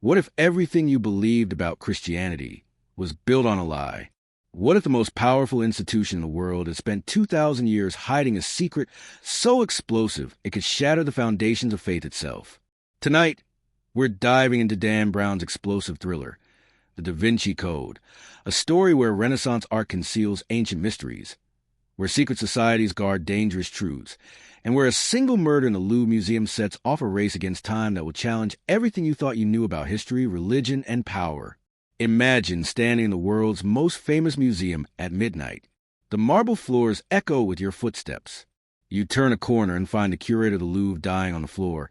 What if everything you believed about Christianity was built on a lie? What if the most powerful institution in the world had spent 2,000 years hiding a secret so explosive it could shatter the foundations of faith itself? Tonight, we're diving into Dan Brown's explosive thriller, The Da Vinci Code, a story where Renaissance art conceals ancient mysteries, where secret societies guard dangerous truths, and where a single murder in the Louvre Museum sets off a race against time that will challenge everything you thought you knew about history, religion, and power. Imagine standing in the world's most famous museum at midnight. The marble floors echo with your footsteps. You turn a corner and find the curator of the Louvre dying on the floor,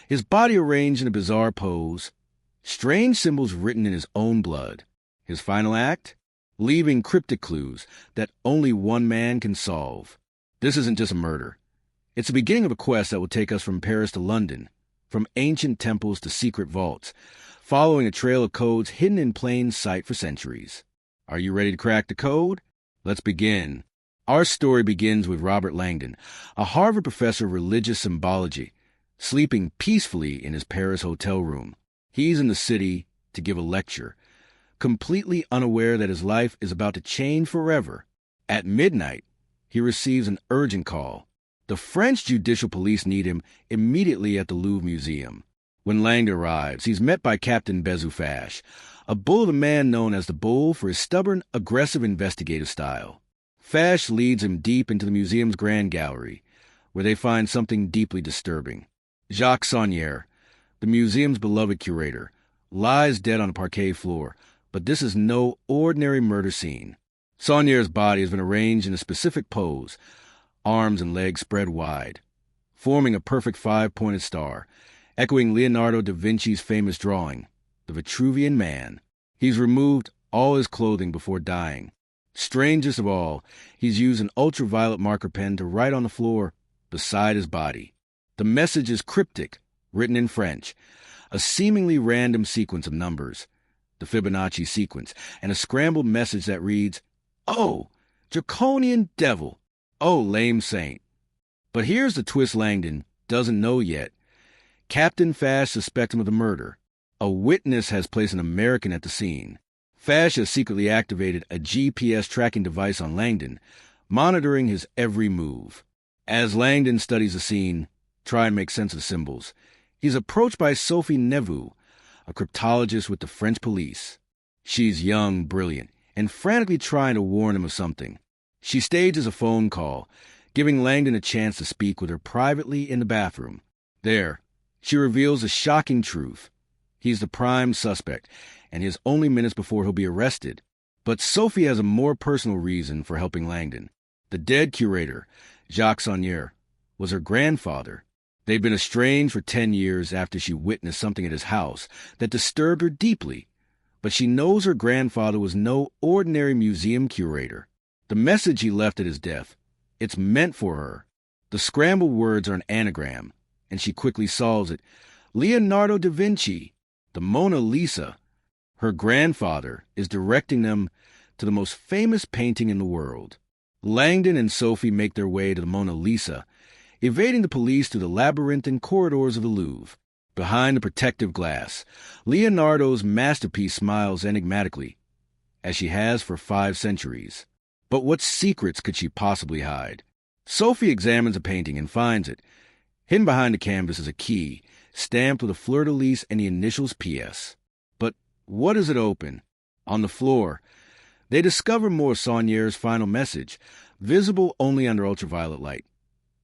his body arranged in a bizarre pose, strange symbols written in his own blood. His final act? Leaving cryptic clues that only one man can solve. This isn't just a murder. It's the beginning of a quest that will take us from Paris to London, from ancient temples to secret vaults, following a trail of codes hidden in plain sight for centuries. Are you ready to crack the code? Let's begin. Our story begins with Robert Langdon, a Harvard professor of religious symbology, sleeping peacefully in his Paris hotel room. He's in the city to give a lecture, completely unaware that his life is about to change forever. At midnight, he receives an urgent call. The French judicial police need him immediately at the Louvre Museum. When Langdon arrives, he's met by Captain Bezoufache, a bull of the man known as the Bull for his stubborn, aggressive investigative style. Fache leads him deep into the museum's grand gallery, where they find something deeply disturbing. Jacques Saunière, the museum's beloved curator, lies dead on a parquet floor, but this is no ordinary murder scene. Saunière's body has been arranged in a specific pose, arms and legs spread wide, forming a perfect five-pointed star, echoing Leonardo da Vinci's famous drawing, the Vitruvian Man. He's removed all his clothing before dying. Strangest of all, he's used an ultraviolet marker pen to write on the floor beside his body. The message is cryptic, written in French, a seemingly random sequence of numbers, the Fibonacci sequence, and a scrambled message that reads, "Oh, draconian devil! Oh, lame saint!" But here's the twist Langdon doesn't know yet. Captain Fache suspects him of the murder. A witness has placed an American at the scene. Fache has secretly activated a GPS tracking device on Langdon, monitoring his every move. As Langdon studies the scene, trying to make sense of the symbols, he's approached by Sophie Neveu, a cryptologist with the French police. She's young, brilliant, and frantically trying to warn him of something. She stages a phone call, giving Langdon a chance to speak with her privately in the bathroom. There, she reveals a shocking truth. He's the prime suspect, and he has only minutes before he'll be arrested. But Sophie has a more personal reason for helping Langdon. The dead curator, Jacques Saunière, was her grandfather. They'd been estranged for 10 years after she witnessed something at his house that disturbed her deeply. But she knows her grandfather was no ordinary museum curator. The message he left at his death, it's meant for her. The scrambled words are an anagram, and she quickly solves it. Leonardo da Vinci, the Mona Lisa. Her grandfather is directing them to the most famous painting in the world. Langdon and Sophie make their way to the Mona Lisa, evading the police through the labyrinthine corridors of the Louvre. Behind the protective glass, Leonardo's masterpiece smiles enigmatically, as she has for 5 centuries. But what secrets could she possibly hide? Sophie examines a painting and finds it. Hidden behind the canvas is a key, stamped with a fleur-de-lis and the initials P.S. But what does it open? On the floor, they discover more of Saunière's final message, visible only under ultraviolet light.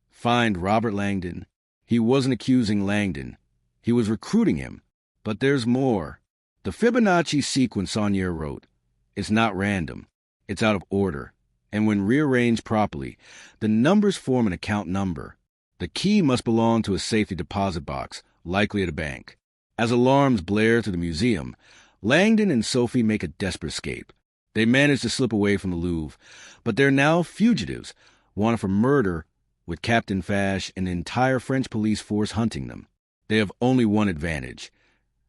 Find Robert Langdon. He wasn't accusing Langdon. He was recruiting him. But there's more. The Fibonacci sequence Saunière wrote. It's not random. It's out of order. And when rearranged properly, the numbers form an account number. The key must belong to a safety deposit box, likely at a bank. As alarms blare through the museum, Langdon and Sophie make a desperate escape. They manage to slip away from the Louvre, but they're now fugitives, wanted for murder, with Captain Fache and the entire French police force hunting them. They have only one advantage.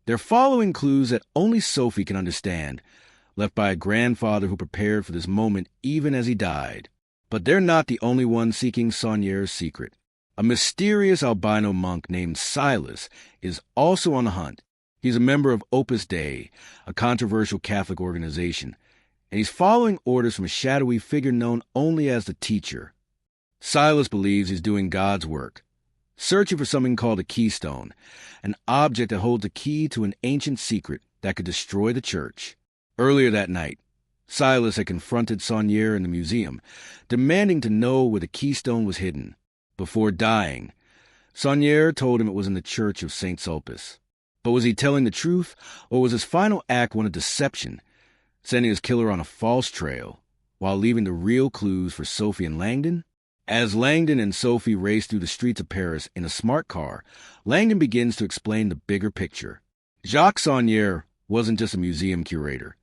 They're following clues that only Sophie can understand, left by a grandfather who prepared for this moment even as he died. But they're not the only ones seeking Saunière's secret. A mysterious albino monk named Silas is also on the hunt. He's a member of Opus Dei, a controversial Catholic organization, and he's following orders from a shadowy figure known only as the Teacher. Silas believes he's doing God's work, searching for something called a keystone, an object that holds a key to an ancient secret that could destroy the church. Earlier that night, Silas had confronted Saunier in the museum, demanding to know where the keystone was hidden. Before dying, Saunier told him it was in the church of St. Sulpice. But was he telling the truth, or was his final act one of deception, sending his killer on a false trail, while leaving the real clues for Sophie and Langdon? As Langdon and Sophie race through the streets of Paris in a smart car, Langdon begins to explain the bigger picture. Jacques Saunier wasn't just a museum curator.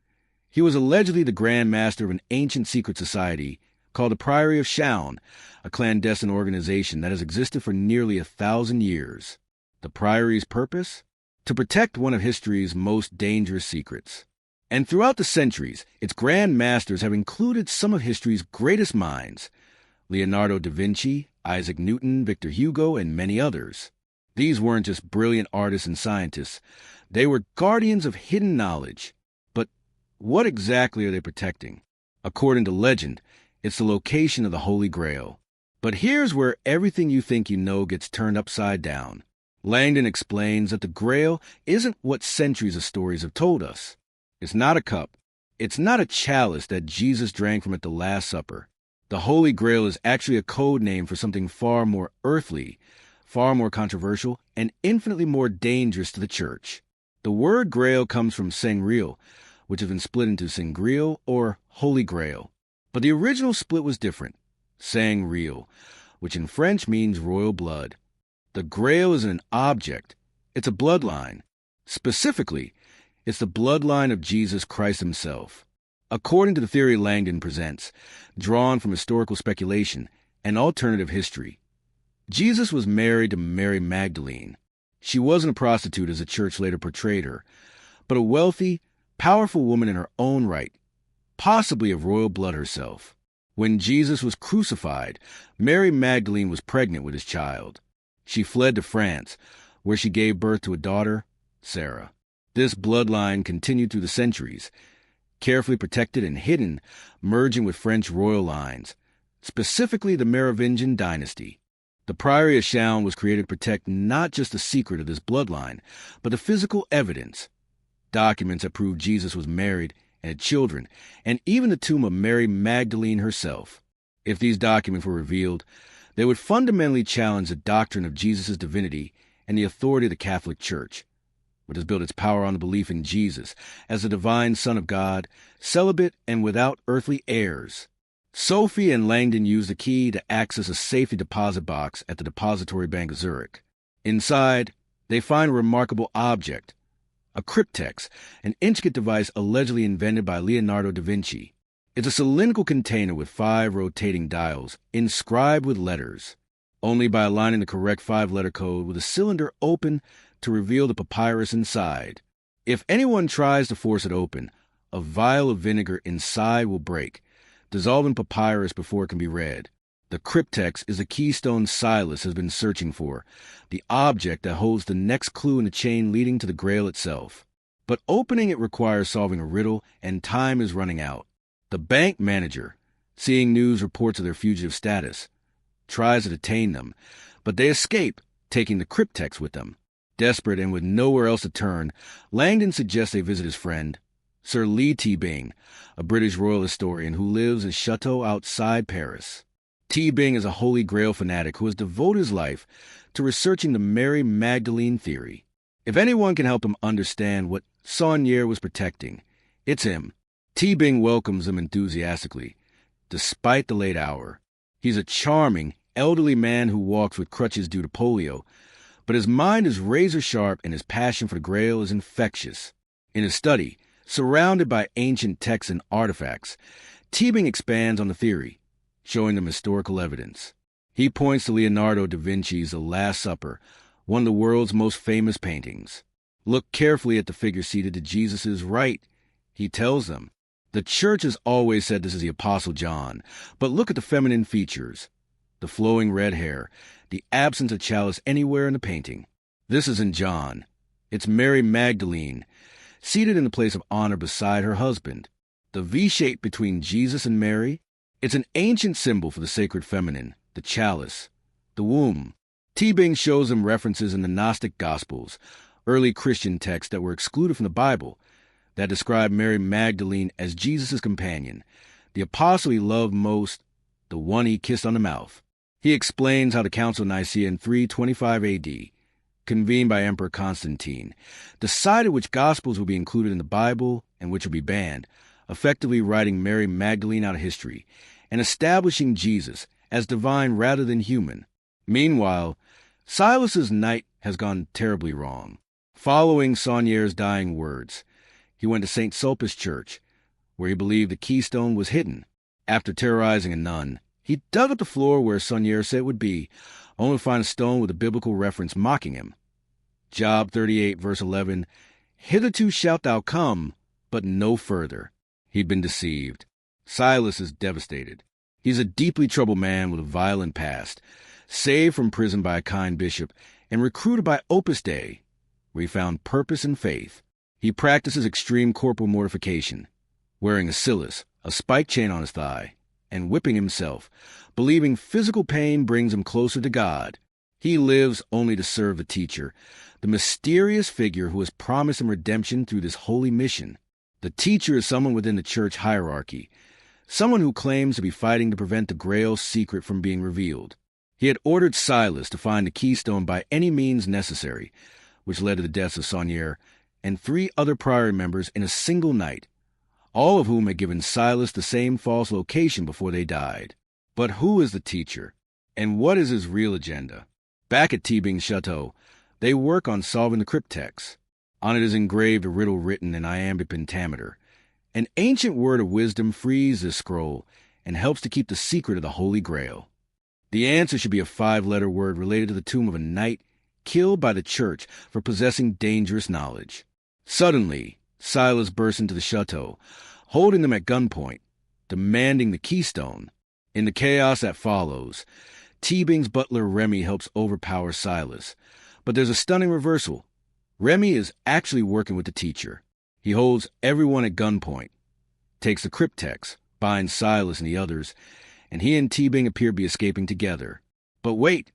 He was allegedly the Grand Master of an ancient secret society called the Priory of Sion, a clandestine organization that has existed for nearly 1,000 years. The Priory's purpose? To protect one of history's most dangerous secrets. And throughout the centuries, its Grand Masters have included some of history's greatest minds: Leonardo da Vinci, Isaac Newton, Victor Hugo, and many others. These weren't just brilliant artists and scientists. They were guardians of hidden knowledge. But what exactly are they protecting? According to legend, it's the location of the Holy Grail. But here's where everything you think you know gets turned upside down. Langdon explains that the Grail isn't what centuries of stories have told us. It's not a cup. It's not a chalice that Jesus drank from at the Last Supper. The Holy Grail is actually a code name for something far more earthly, far more controversial, and infinitely more dangerous to the Church. The word Grail comes from Sangreal, which has been split into Sangreal or Holy Grail. But the original split was different. Sangreal, which in French means royal blood. The Grail isn't an object. It's a bloodline. Specifically, it's the bloodline of Jesus Christ himself. According to the theory Langdon presents, drawn from historical speculation and alternative history, Jesus was married to Mary Magdalene. She wasn't a prostitute as the church later portrayed her, but a wealthy, powerful woman in her own right, possibly of royal blood herself. When Jesus was crucified, Mary Magdalene was pregnant with his child. She fled to France, where she gave birth to a daughter, Sarah. This bloodline continued through the centuries, carefully protected and hidden, merging with French royal lines, specifically the Merovingian dynasty. The Priory of Sion was created to protect not just the secret of this bloodline, but the physical evidence, documents that prove Jesus was married and had children, and even the tomb of Mary Magdalene herself. If these documents were revealed, they would fundamentally challenge the doctrine of Jesus' divinity and the authority of the Catholic Church, which has built its power on the belief in Jesus as the divine Son of God, celibate and without earthly heirs. Sophie and Langdon used the key to access a safety deposit box at the Depository Bank of Zurich. Inside, they find a remarkable object, a cryptex, an intricate device allegedly invented by Leonardo da Vinci. It's a cylindrical container with 5 rotating dials, inscribed with letters. Only by aligning the correct 5-letter code will the cylinder open to reveal the papyrus inside. If anyone tries to force it open, a vial of vinegar inside will break, dissolving papyrus before it can be read. The cryptex is the keystone Silas has been searching for, the object that holds the next clue in the chain leading to the Grail itself. But opening it requires solving a riddle, and time is running out. The bank manager, seeing news reports of their fugitive status, tries to detain them, but they escape, taking the cryptex with them. Desperate and with nowhere else to turn, Langdon suggests they visit his friend, Sir Lee T. Bing, a British royal historian who lives in a chateau outside Paris. T. Bing is a Holy Grail fanatic who has devoted his life to researching the Mary Magdalene theory. If anyone can help him understand what Saunier was protecting, it's him. T. Bing welcomes him enthusiastically, despite the late hour. He's a charming, elderly man who walks with crutches due to polio, but his mind is razor-sharp and his passion for the Grail is infectious. In his study, surrounded by ancient texts and artifacts, T. Bing expands on the theory, showing them historical evidence. He points to Leonardo da Vinci's The Last Supper, one of the world's most famous paintings. Look carefully at the figure seated to Jesus' right, he tells them. The church has always said this is the Apostle John, but look at the feminine features, the flowing red hair, the absence of chalice anywhere in the painting. This isn't John. It's Mary Magdalene, seated in the place of honor beside her husband. The V shape between Jesus and Mary, it's an ancient symbol for the sacred feminine, the chalice, the womb. Teabing shows him references in the Gnostic Gospels, early Christian texts that were excluded from the Bible, that describe Mary Magdalene as Jesus' companion, the apostle he loved most, the one he kissed on the mouth. He explains how the Council of Nicaea in 325 AD, convened by Emperor Constantine, decided which Gospels would be included in the Bible and which would be banned, effectively writing Mary Magdalene out of history and establishing Jesus as divine rather than human. Meanwhile, Silas's night has gone terribly wrong. Following Saunier's dying words, he went to St. Sulpice Church, where he believed the keystone was hidden. After terrorizing a nun, he dug up the floor where Saunier said it would be, only to find a stone with a biblical reference mocking him. Job 38, verse 11, "Hitherto shalt thou come, but no further." He'd been deceived. Silas is devastated. He's a deeply troubled man with a violent past, saved from prison by a kind bishop, and recruited by Opus Dei, where he found purpose and faith. He practices extreme corporal mortification, wearing a cilice, a spike chain on his thigh, and whipping himself, believing physical pain brings him closer to God. He lives only to serve the teacher, the mysterious figure who has promised him redemption through this holy mission. The teacher is someone within the church hierarchy, someone who claims to be fighting to prevent the Grail's secret from being revealed. He had ordered Silas to find the keystone by any means necessary, which led to the deaths of Saunier and 3 other Priory members in a single night, all of whom had given Silas the same false location before they died. But who is the teacher, and what is his real agenda? Back at Teabing's chateau, they work on solving the cryptex. On it is engraved a riddle written in iambic pentameter. An ancient word of wisdom frees this scroll and helps to keep the secret of the Holy Grail. The answer should be a 5-letter word related to the tomb of a knight killed by the church for possessing dangerous knowledge. Suddenly, Silas bursts into the chateau, holding them at gunpoint, demanding the keystone. In the chaos that follows, Teabing's butler Remy helps overpower Silas. But there's a stunning reversal. Remy is actually working with the teacher. He holds everyone at gunpoint, takes the cryptex, binds Silas and the others, and he and Teabing appear to be escaping together. But wait!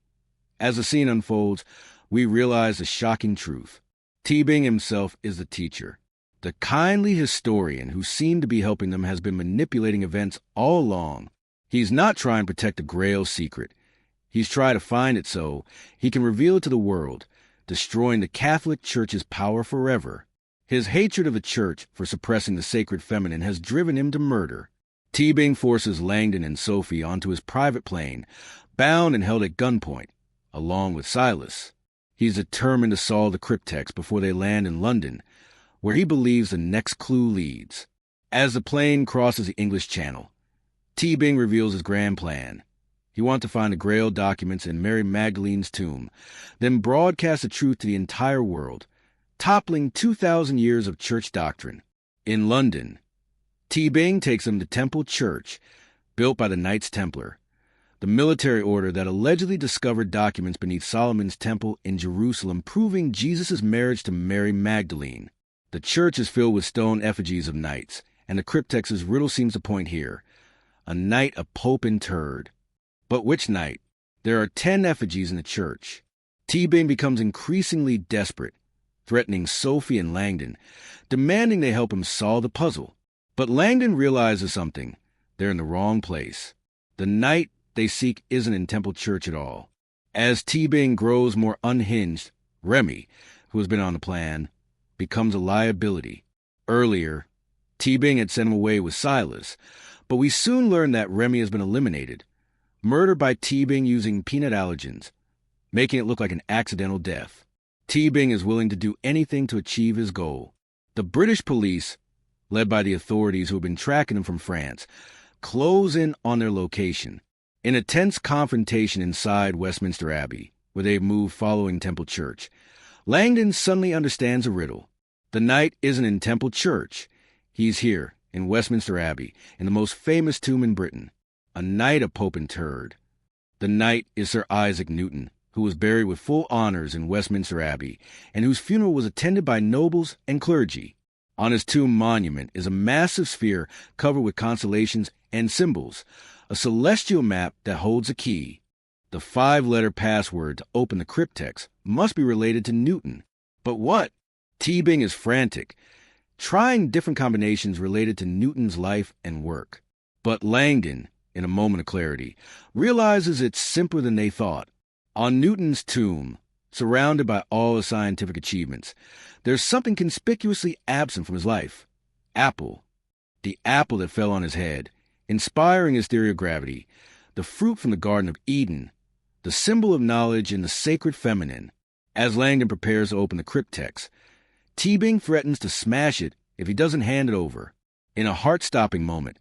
As the scene unfolds, we realize the shocking truth. Teabing himself is the teacher. The kindly historian who seemed to be helping them has been manipulating events all along. He's not trying to protect the Grail's secret. He's trying to find it so he can reveal it to the world, destroying the Catholic Church's power forever. His hatred of the Church for suppressing the sacred feminine has driven him to murder. Teabing forces Langdon and Sophie onto his private plane, bound and held at gunpoint, along with Silas. He's determined to solve the cryptex before they land in London, where he believes the next clue leads. As the plane crosses the English Channel, Teabing reveals his grand plan. He wants to find the Grail documents in Mary Magdalene's tomb, then broadcast the truth to the entire world, toppling 2,000 years of church doctrine. In London, Teabing takes them to Temple Church, built by the Knights Templar, the military order that allegedly discovered documents beneath Solomon's temple in Jerusalem proving Jesus' marriage to Mary Magdalene. The church is filled with stone effigies of knights, and the cryptex's riddle seems to point here. A knight, a pope interred. But which knight? There are 10 effigies in the church. Teabing becomes increasingly desperate, threatening Sophie and Langdon, demanding they help him solve the puzzle. But Langdon realizes something. They're in the wrong place. The knight they seek isn't in Temple Church at all. As Teabing grows more unhinged, Remy, who has been on the plan, becomes a liability. Earlier, Teabing had sent him away with Silas, but we soon learn that Remy has been eliminated, murdered by Teabing using peanut allergens, making it look like an accidental death. Teabing is willing to do anything to achieve his goal. The British police, led by the authorities who have been tracking him from France, close in on their location. In a tense confrontation inside Westminster Abbey, where they've moved following Temple Church, Langdon suddenly understands a riddle. The knight isn't in Temple Church. He's here, in Westminster Abbey, in the most famous tomb in Britain. A knight a pope interred. The knight is Sir Isaac Newton, who was buried with full honors in Westminster Abbey, and whose funeral was attended by nobles and clergy. On his tomb monument is a massive sphere covered with constellations and symbols, a celestial map that holds a key. The 5-letter password to open the cryptex must be related to Newton. But what? T-Bing is frantic, trying different combinations related to Newton's life and work. But Langdon, in a moment of clarity, realizes it's simpler than they thought. On Newton's tomb, surrounded by all his scientific achievements, there's something conspicuously absent from his life. Apple. The apple that fell on his head, inspiring his theory of gravity, the fruit from the Garden of Eden, the symbol of knowledge in the sacred feminine. As Langdon prepares to open the cryptex, T-Bing threatens to smash it if he doesn't hand it over. In a heart-stopping moment,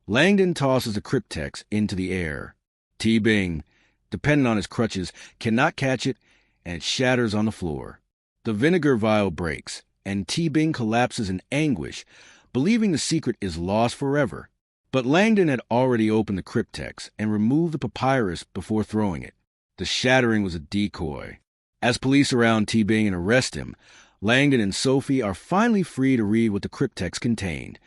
Langdon tosses the cryptex into the air. T-Bing, dependent on his crutches, cannot catch it, and it shatters on the floor. The vinegar vial breaks, and T-Bing collapses in anguish, believing the secret is lost forever. But Langdon had already opened the cryptex and removed the papyrus before throwing it. The shattering was a decoy. As police surround T-Bing and arrest him, Langdon and Sophie are finally free to read what the cryptex contained,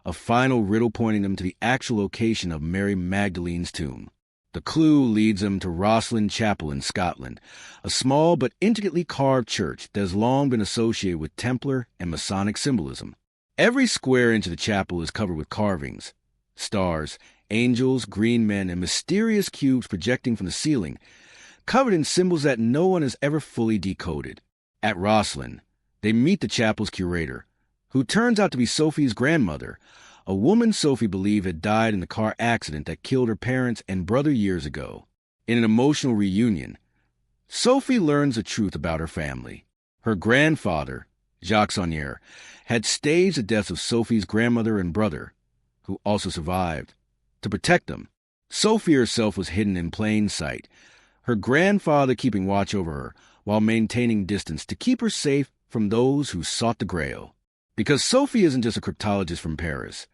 a final riddle pointing them to the actual location of Mary Magdalene's tomb. The clue leads them to Rosslyn Chapel in Scotland, a small but intricately carved church that has long been associated with Templar and Masonic symbolism. Every square inch of the chapel is covered with carvings, stars, angels, green men, and mysterious cubes projecting from the ceiling, covered in symbols that no one has ever fully decoded. At Rosslyn, they meet the chapel's curator, who turns out to be Sophie's grandmother, a woman Sophie believed had died in the car accident that killed her parents and brother years ago. In an emotional reunion, Sophie learns the truth about her family. Her grandfather, Jacques Saunier, had staged the deaths of Sophie's grandmother and brother, who also survived, to protect them. Sophie herself was hidden in plain sight, her grandfather keeping watch over her while maintaining distance to keep her safe from those who sought the Grail. Because Sophie isn't just a cryptologist from Paris.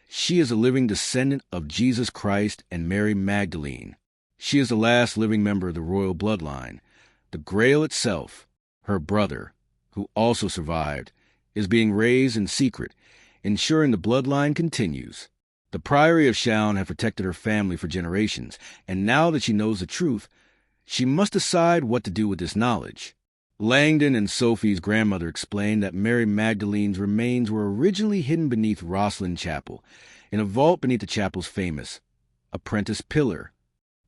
She is a living descendant of Jesus Christ and Mary Magdalene. She is the last living member of the royal bloodline. The Grail itself, her brother, who also survived, is being raised in secret, ensuring the bloodline continues. The Priory of Sion had protected her family for generations, and now that she knows the truth, she must decide what to do with this knowledge. Langdon and Sophie's grandmother explained that Mary Magdalene's remains were originally hidden beneath Rosslyn Chapel, in a vault beneath the chapel's famous apprentice pillar,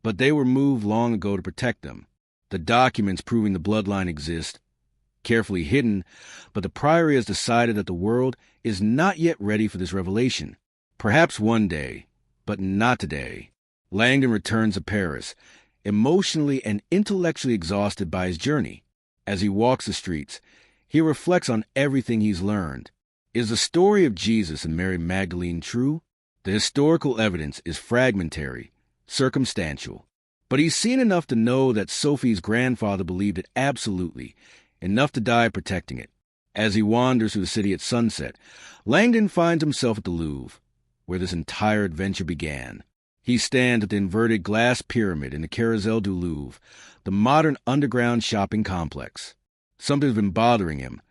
but they were moved long ago to protect them. The documents proving the bloodline exist, carefully hidden, but the Priory has decided that the world is not yet ready for this revelation. Perhaps one day, but not today. Langdon returns to Paris, emotionally and intellectually exhausted by his journey. As he walks the streets, he reflects on everything he's learned. Is the story of Jesus and Mary Magdalene true? The historical evidence is fragmentary, circumstantial. But he's seen enough to know that Sophie's grandfather believed it absolutely, enough to die protecting it. As he wanders through the city at sunset, Langdon finds himself at the Louvre, where this entire adventure began. He stands at the inverted glass pyramid in the Carrousel du Louvre, the modern underground shopping complex. Something's been bothering him,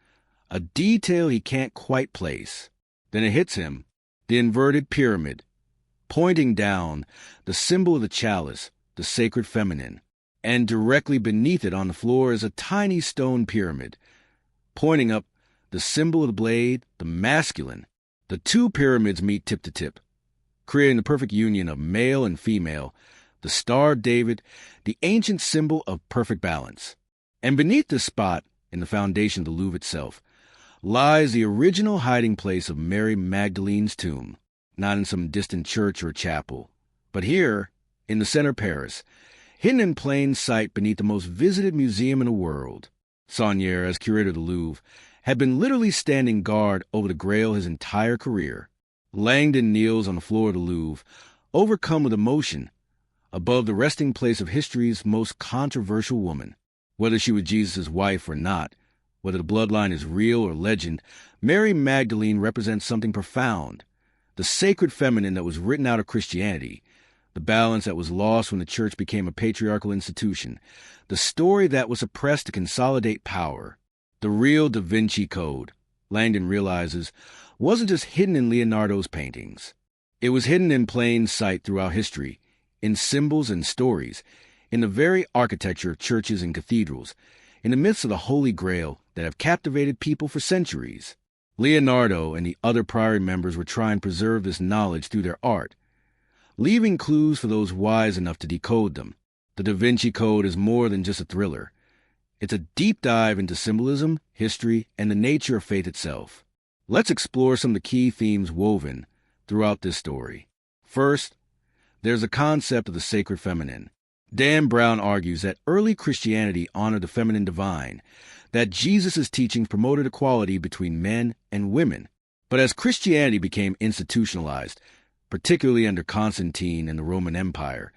a detail he can't quite place. Then it hits him, the inverted pyramid, pointing down, the symbol of the chalice, the sacred feminine, and directly beneath it on the floor is a tiny stone pyramid, pointing up, the symbol of the blade, the masculine. The two pyramids meet tip to tip, creating the perfect union of male and female, the Star of David, the ancient symbol of perfect balance. And beneath this spot, in the foundation of the Louvre itself, lies the original hiding place of Mary Magdalene's tomb, not in some distant church or chapel, but here, in the center of Paris, hidden in plain sight beneath the most visited museum in the world. Saunier, as curator of the Louvre, had been literally standing guard over the Grail his entire career. Langdon kneels on the floor of the Louvre, overcome with emotion, above the resting place of history's most controversial woman. Whether she was Jesus' wife or not, whether the bloodline is real or legend, Mary Magdalene represents something profound. The sacred feminine that was written out of Christianity, the balance that was lost when the church became a patriarchal institution, the story that was suppressed to consolidate power. The real Da Vinci Code, Langdon realizes, wasn't just hidden in Leonardo's paintings. It was hidden in plain sight throughout history, in symbols and stories, in the very architecture of churches and cathedrals, in the midst of the Holy Grail that have captivated people for centuries. Leonardo and the other Priory members were trying to preserve this knowledge through their art, leaving clues for those wise enough to decode them. The Da Vinci Code is more than just a thriller. It's a deep dive into symbolism, history, and the nature of faith itself. Let's explore some of the key themes woven throughout this story. First, there's the concept of the sacred feminine. Dan Brown argues that early Christianity honored the feminine divine, that Jesus' teachings promoted equality between men and women. But as Christianity became institutionalized, particularly under Constantine and the Roman Empire,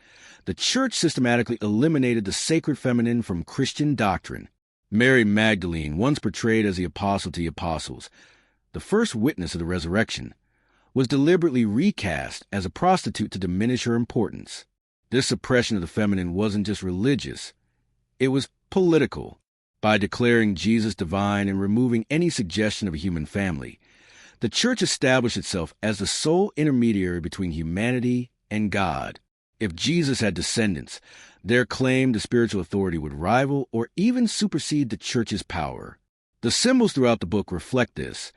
the church systematically eliminated the sacred feminine from Christian doctrine. Mary Magdalene, once portrayed as the apostle to the apostles, the first witness of the resurrection, was deliberately recast as a prostitute to diminish her importance. This suppression of the feminine wasn't just religious, it was political. By declaring Jesus divine and removing any suggestion of a human family, the church established itself as the sole intermediary between humanity and God. If Jesus had descendants, their claim to spiritual authority would rival or even supersede the church's power. The symbols throughout the book reflect this.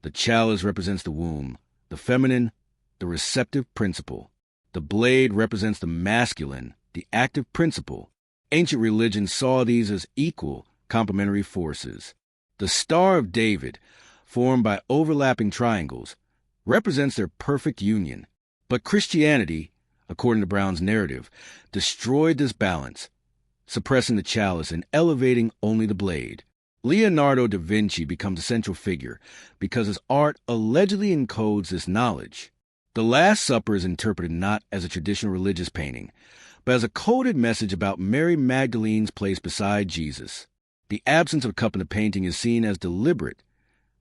The chalice represents the womb, the feminine, the receptive principle. The blade represents the masculine, the active principle. Ancient religions saw these as equal, complementary forces. The Star of David, formed by overlapping triangles, represents their perfect union. But Christianity, according to Brown's narrative, destroyed this balance, suppressing the chalice and elevating only the blade. Leonardo da Vinci becomes a central figure because his art allegedly encodes this knowledge. The Last Supper is interpreted not as a traditional religious painting, but as a coded message about Mary Magdalene's place beside Jesus. The absence of a cup in the painting is seen as deliberate.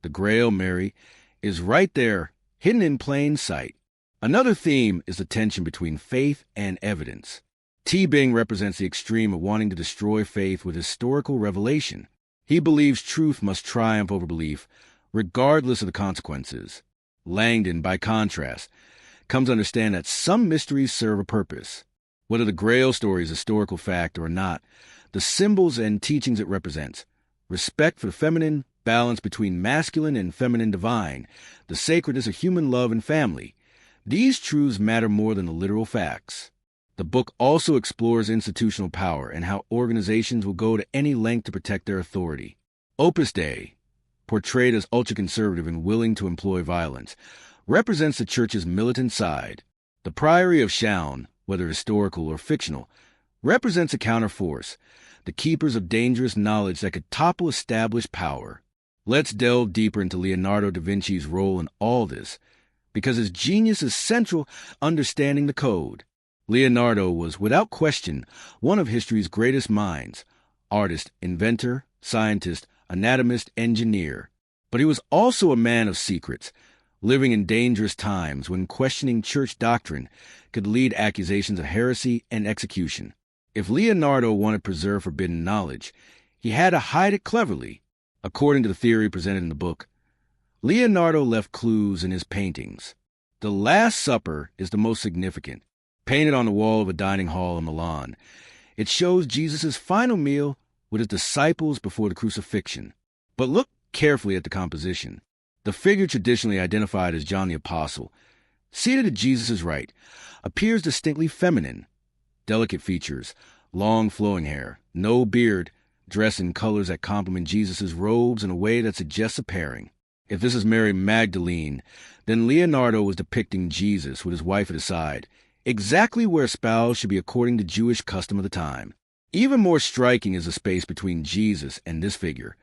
The Grail, Mary, is right there, hidden in plain sight. Another theme is the tension between faith and evidence. T. Bing represents the extreme of wanting to destroy faith with historical revelation. He believes truth must triumph over belief, regardless of the consequences. Langdon, by contrast, comes to understand that some mysteries serve a purpose. Whether the Grail story is a historical fact or not, the symbols and teachings it represents, respect for the feminine, balance between masculine and feminine divine, the sacredness of human love and family, these truths matter more than the literal facts. The book also explores institutional power and how organizations will go to any length to protect their authority. Opus Dei, portrayed as ultra-conservative and willing to employ violence, represents the church's militant side. The Priory of Sion, whether historical or fictional, represents a counterforce, the keepers of dangerous knowledge that could topple established power. Let's delve deeper into Leonardo da Vinci's role in all this, because his genius is central to understanding the code. Leonardo was, without question, one of history's greatest minds, artist, inventor, scientist, anatomist, engineer. But he was also a man of secrets, living in dangerous times when questioning church doctrine could lead accusations of heresy and execution. If Leonardo wanted to preserve forbidden knowledge, he had to hide it cleverly. According to the theory presented in the book, Leonardo left clues in his paintings. The Last Supper is the most significant. Painted on the wall of a dining hall in Milan, it shows Jesus' final meal with his disciples before the crucifixion. But look carefully at the composition. The figure traditionally identified as John the Apostle, seated at Jesus' right, appears distinctly feminine. Delicate features, long flowing hair, no beard, dressed in colors that complement Jesus' robes in a way that suggests a pairing. If this is Mary Magdalene, then Leonardo was depicting Jesus with his wife at his side, exactly where a spouse should be according to Jewish custom of the time. Even more striking is the space between Jesus and this figure.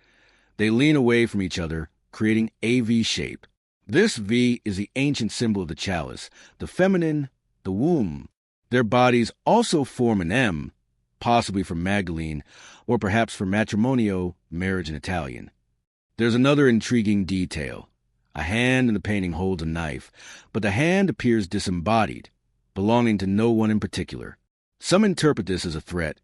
They lean away from each other, creating a V shape. This V is the ancient symbol of the chalice, the feminine, the womb. Their bodies also form an M, possibly for Magdalene, or perhaps for matrimonio, marriage in Italian. There's another intriguing detail. A hand in the painting holds a knife, but the hand appears disembodied. belonging to no one in particular. Some interpret this as a threat,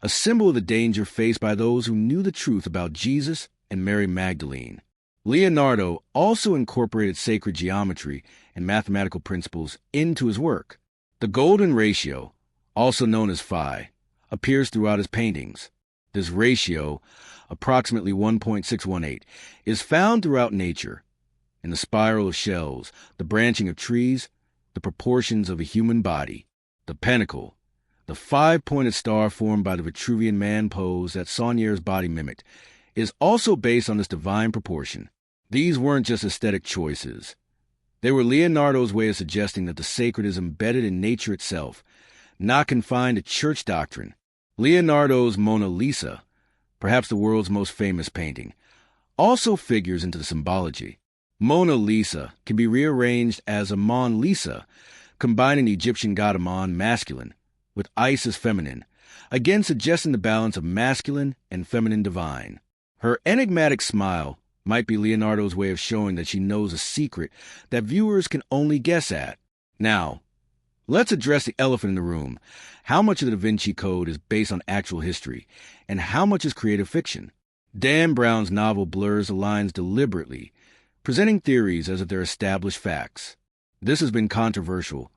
a symbol of the danger faced by those who knew the truth about Jesus and Mary Magdalene. Leonardo also incorporated sacred geometry and mathematical principles into his work. The golden ratio, also known as phi, appears throughout his paintings. This ratio, approximately 1.618, is found throughout nature, in the spiral of shells, the branching of trees, the proportions of a human body. The pentacle, the five-pointed star formed by the Vitruvian man pose that Saunier's body mimicked, is also based on this divine proportion. These weren't just aesthetic choices. They were Leonardo's way of suggesting that the sacred is embedded in nature itself, not confined to church doctrine. Leonardo's Mona Lisa, perhaps the world's most famous painting, also figures into the symbology. Mona Lisa can be rearranged as Amon Lisa, combining the Egyptian god Amon masculine with Isis feminine, again suggesting the balance of masculine and feminine divine. Her enigmatic smile might be Leonardo's way of showing that she knows a secret that viewers can only guess at. Now, let's address the elephant in the room. How much of the Da Vinci Code is based on actual history, and how much is creative fiction? Dan Brown's novel blurs the lines deliberately, presenting theories as if they're established facts. This has been controversial,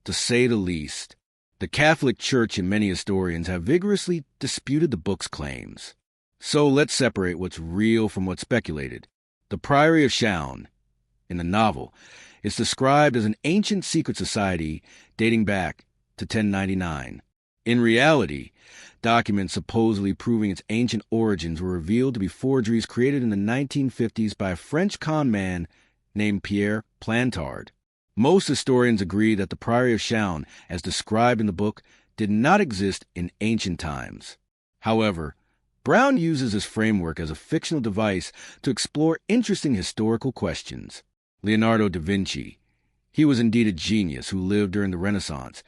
to say the least. The Catholic Church and many historians have vigorously disputed the book's claims. So let's separate what's real from what's speculated. The Priory of Sion, in the novel, is described as an ancient secret society dating back to 1099. In reality, documents supposedly proving its ancient origins were revealed to be forgeries created in the 1950s by a French con man named Pierre Plantard. Most historians agree that the Priory of Sion, as described in the book, did not exist in ancient times. However, Brown uses this framework as a fictional device to explore interesting historical questions. Leonardo da Vinci. He was indeed a genius who lived during the Renaissance,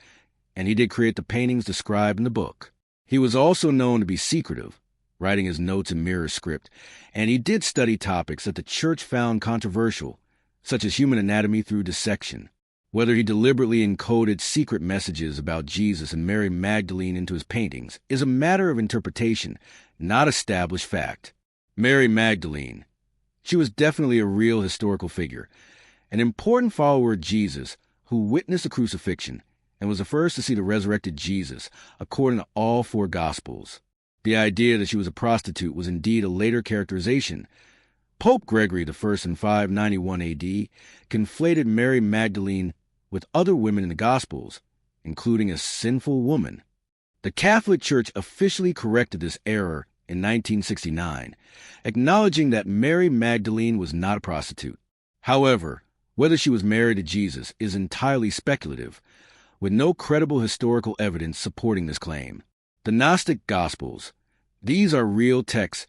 and he did create the paintings described in the book. He was also known to be secretive, writing his notes in mirror script, and he did study topics that the church found controversial, such as human anatomy through dissection. Whether he deliberately encoded secret messages about Jesus and Mary Magdalene into his paintings is a matter of interpretation, not established fact. Mary Magdalene. She was definitely a real historical figure, an important follower of Jesus who witnessed the crucifixion and was the first to see the resurrected Jesus, according to all four Gospels. The idea that she was a prostitute was indeed a later characterization. Pope Gregory I in 591 AD conflated Mary Magdalene with other women in the Gospels, including a sinful woman. The Catholic Church officially corrected this error in 1969, acknowledging that Mary Magdalene was not a prostitute. However, whether she was married to Jesus is entirely speculative, with no credible historical evidence supporting this claim. The Gnostic Gospels. These are real texts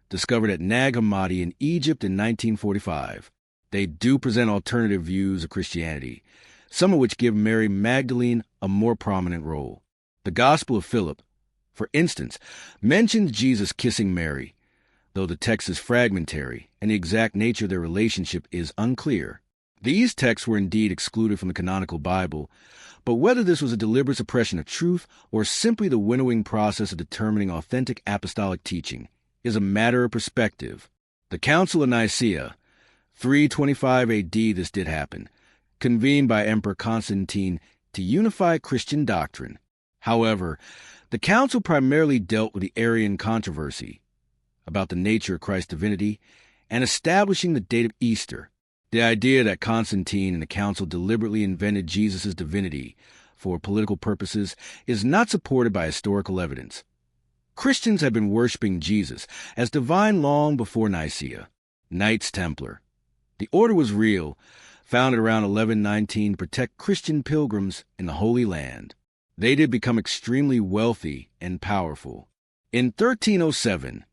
discovered at Nag Hammadi in Egypt in 1945. They do present alternative views of Christianity, some of which give Mary Magdalene a more prominent role. The Gospel of Philip, for instance, mentions Jesus kissing Mary, though the text is fragmentary and the exact nature of their relationship is unclear. These texts were indeed excluded from the canonical Bible, but whether this was a deliberate suppression of truth or simply the winnowing process of determining authentic apostolic teaching is a matter of perspective. The Council of Nicaea, 325 AD, this did happen, convened by Emperor Constantine to unify Christian doctrine. However, the council primarily dealt with the Arian controversy about the nature of Christ's divinity and establishing the date of Easter. The idea that Constantine and the council deliberately invented Jesus' divinity for political purposes is not supported by historical evidence. Christians had been worshiping Jesus as divine long before Nicaea. Knights Templar. The order was real, founded around 1119 to protect Christian pilgrims in the Holy Land. They did become extremely wealthy and powerful. In 1307,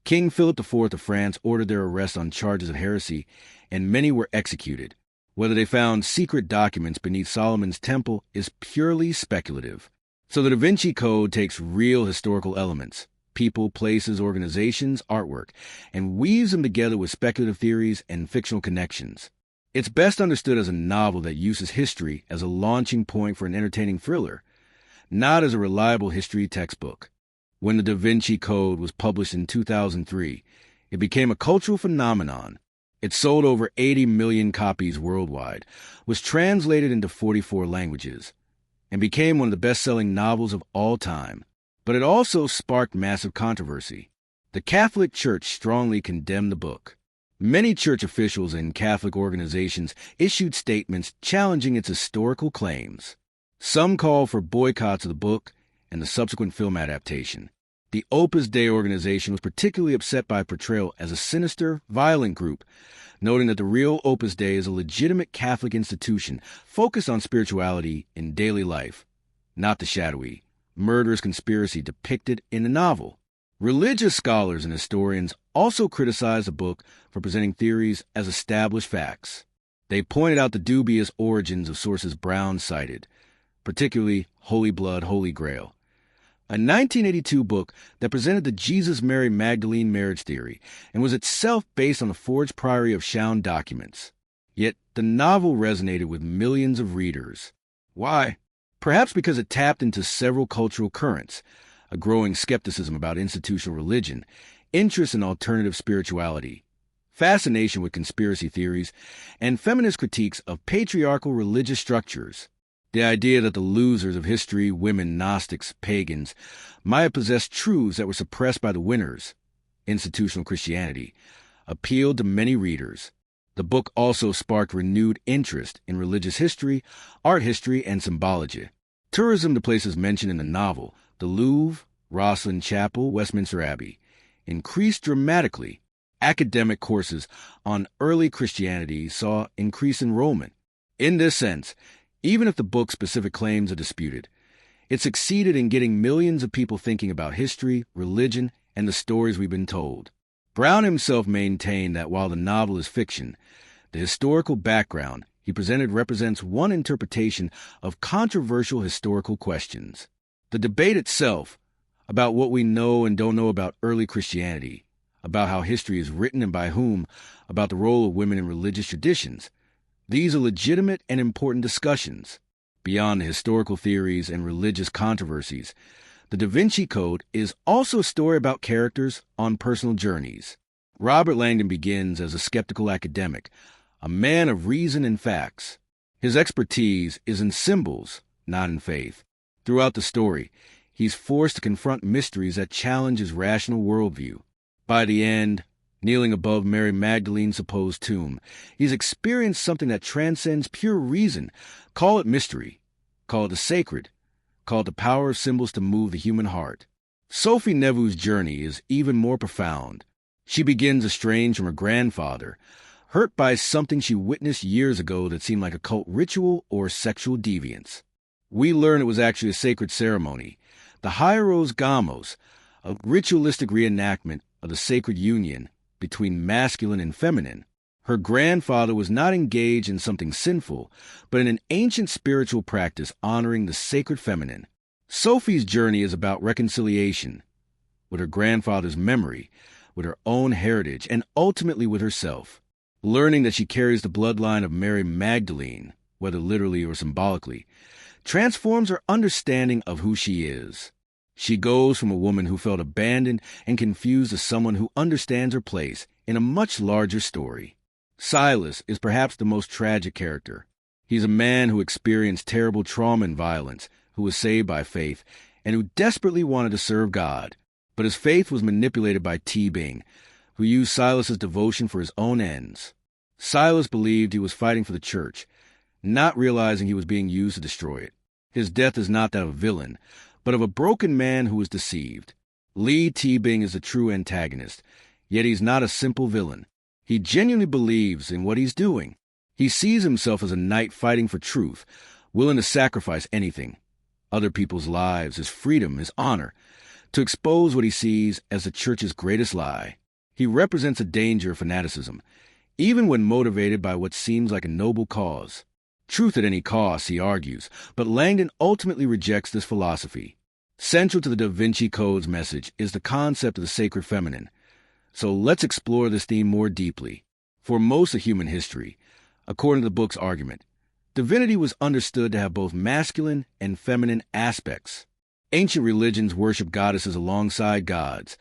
King Philip IV of France ordered their arrest on charges of heresy, and many were executed. Whether they found secret documents beneath Solomon's temple is purely speculative. So the Da Vinci Code takes real historical elements, people, places, organizations, artwork, and weaves them together with speculative theories and fictional connections. It's best understood as a novel that uses history as a launching point for an entertaining thriller, not as a reliable history textbook. When the Da Vinci Code was published in 2003, it became a cultural phenomenon. It sold over 80 million copies worldwide, was translated into 44 languages, and became one of the best-selling novels of all time. But it also sparked massive controversy. The Catholic Church strongly condemned the book. Many church officials and Catholic organizations issued statements challenging its historical claims. Some called for boycotts of the book and the subsequent film adaptation. The Opus Dei organization was particularly upset by portrayal as a sinister, violent group, noting that the real Opus Dei is a legitimate Catholic institution focused on spirituality in daily life, not the shadowy, murderous conspiracy depicted in the novel. Religious scholars and historians also criticized the book for presenting theories as established facts. They pointed out the dubious origins of sources Brown cited, particularly Holy Blood, Holy Grail, a 1982 book that presented the Jesus-Mary Magdalene marriage theory and was itself based on the forged Priory of Sion documents. Yet the novel resonated with millions of readers. Why? Perhaps because it tapped into several cultural currents, a growing skepticism about institutional religion, interest in alternative spirituality, fascination with conspiracy theories, and feminist critiques of patriarchal religious structures. The idea that the losers of history, women, Gnostics, pagans, might have possessed truths that were suppressed by the winners, institutional Christianity, appealed to many readers. The book also sparked renewed interest in religious history, art history, and symbology. Tourism to places mentioned in the novel, the Louvre, Rosslyn Chapel, Westminster Abbey, increased dramatically. Academic courses on early Christianity saw increased enrollment. In this sense, even if the book's specific claims are disputed, it succeeded in getting millions of people thinking about history, religion, and the stories we've been told. Brown himself maintained that while the novel is fiction, the historical background he presented represents one interpretation of controversial historical questions. The debate itself, about what we know and don't know about early Christianity, about how history is written and by whom, about the role of women in religious traditions, these are legitimate and important discussions. Beyond the historical theories and religious controversies, the Da Vinci Code is also a story about characters on personal journeys. Robert Langdon begins as a skeptical academic, a man of reason and facts. His expertise is in symbols, not in faith. Throughout the story, he's forced to confront mysteries that challenge his rational worldview. By the end, kneeling above Mary Magdalene's supposed tomb, he's experienced something that transcends pure reason. Call it mystery, call it the sacred, call it the power of symbols to move the human heart. Sophie Nevu's journey is even more profound. She begins estranged from her grandfather, hurt by something she witnessed years ago that seemed like a cult ritual or sexual deviance. We learn it was actually a sacred ceremony, the Hieros Gamos, a ritualistic reenactment of the sacred union between masculine and feminine. Her grandfather was not engaged in something sinful, but in an ancient spiritual practice honoring the sacred feminine. Sophie's journey is about reconciliation with her grandfather's memory, with her own heritage, and ultimately with herself. Learning that she carries the bloodline of Mary Magdalene, whether literally or symbolically, transforms her understanding of who she is. She goes from a woman who felt abandoned and confused to someone who understands her place in a much larger story. Silas is perhaps the most tragic character. He's a man who experienced terrible trauma and violence, who was saved by faith, and who desperately wanted to serve God. But his faith was manipulated by T. Bing, who used Silas's devotion for his own ends. Silas believed he was fighting for the church, not realizing he was being used to destroy it. His death is not that of a villain, but of a broken man who was deceived. Lee T. Bing is the true antagonist, yet he's not a simple villain. He genuinely believes in what he's doing. He sees himself as a knight fighting for truth, willing to sacrifice anything, other people's lives, his freedom, his honor, to expose what he sees as the church's greatest lie. He represents a danger of fanaticism, even when motivated by what seems like a noble cause. Truth at any cost, he argues, but Langdon ultimately rejects this philosophy. Central to the Da Vinci Code's message is the concept of the sacred feminine. So let's explore this theme more deeply. For most of human history, According to the book's argument, divinity was understood to have both masculine and feminine aspects. Ancient religions worship goddesses alongside gods.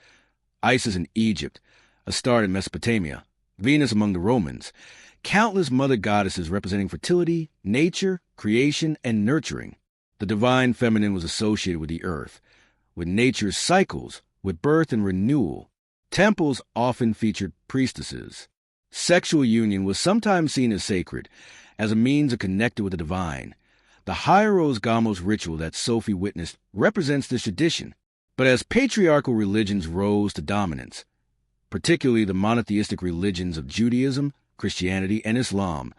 Isis in Egypt, Astarte in Mesopotamia, Venus among the Romans, countless mother goddesses representing fertility, nature, creation, and nurturing. The divine feminine was associated with the earth, with nature's cycles, with birth and renewal. Temples often featured priestesses. Sexual union was sometimes seen as sacred, as a means of connecting with the divine. The Hieros Gamos ritual that Sophie witnessed represents this tradition. But as patriarchal religions rose to dominance, particularly the monotheistic religions of Judaism, Christianity, and Islam,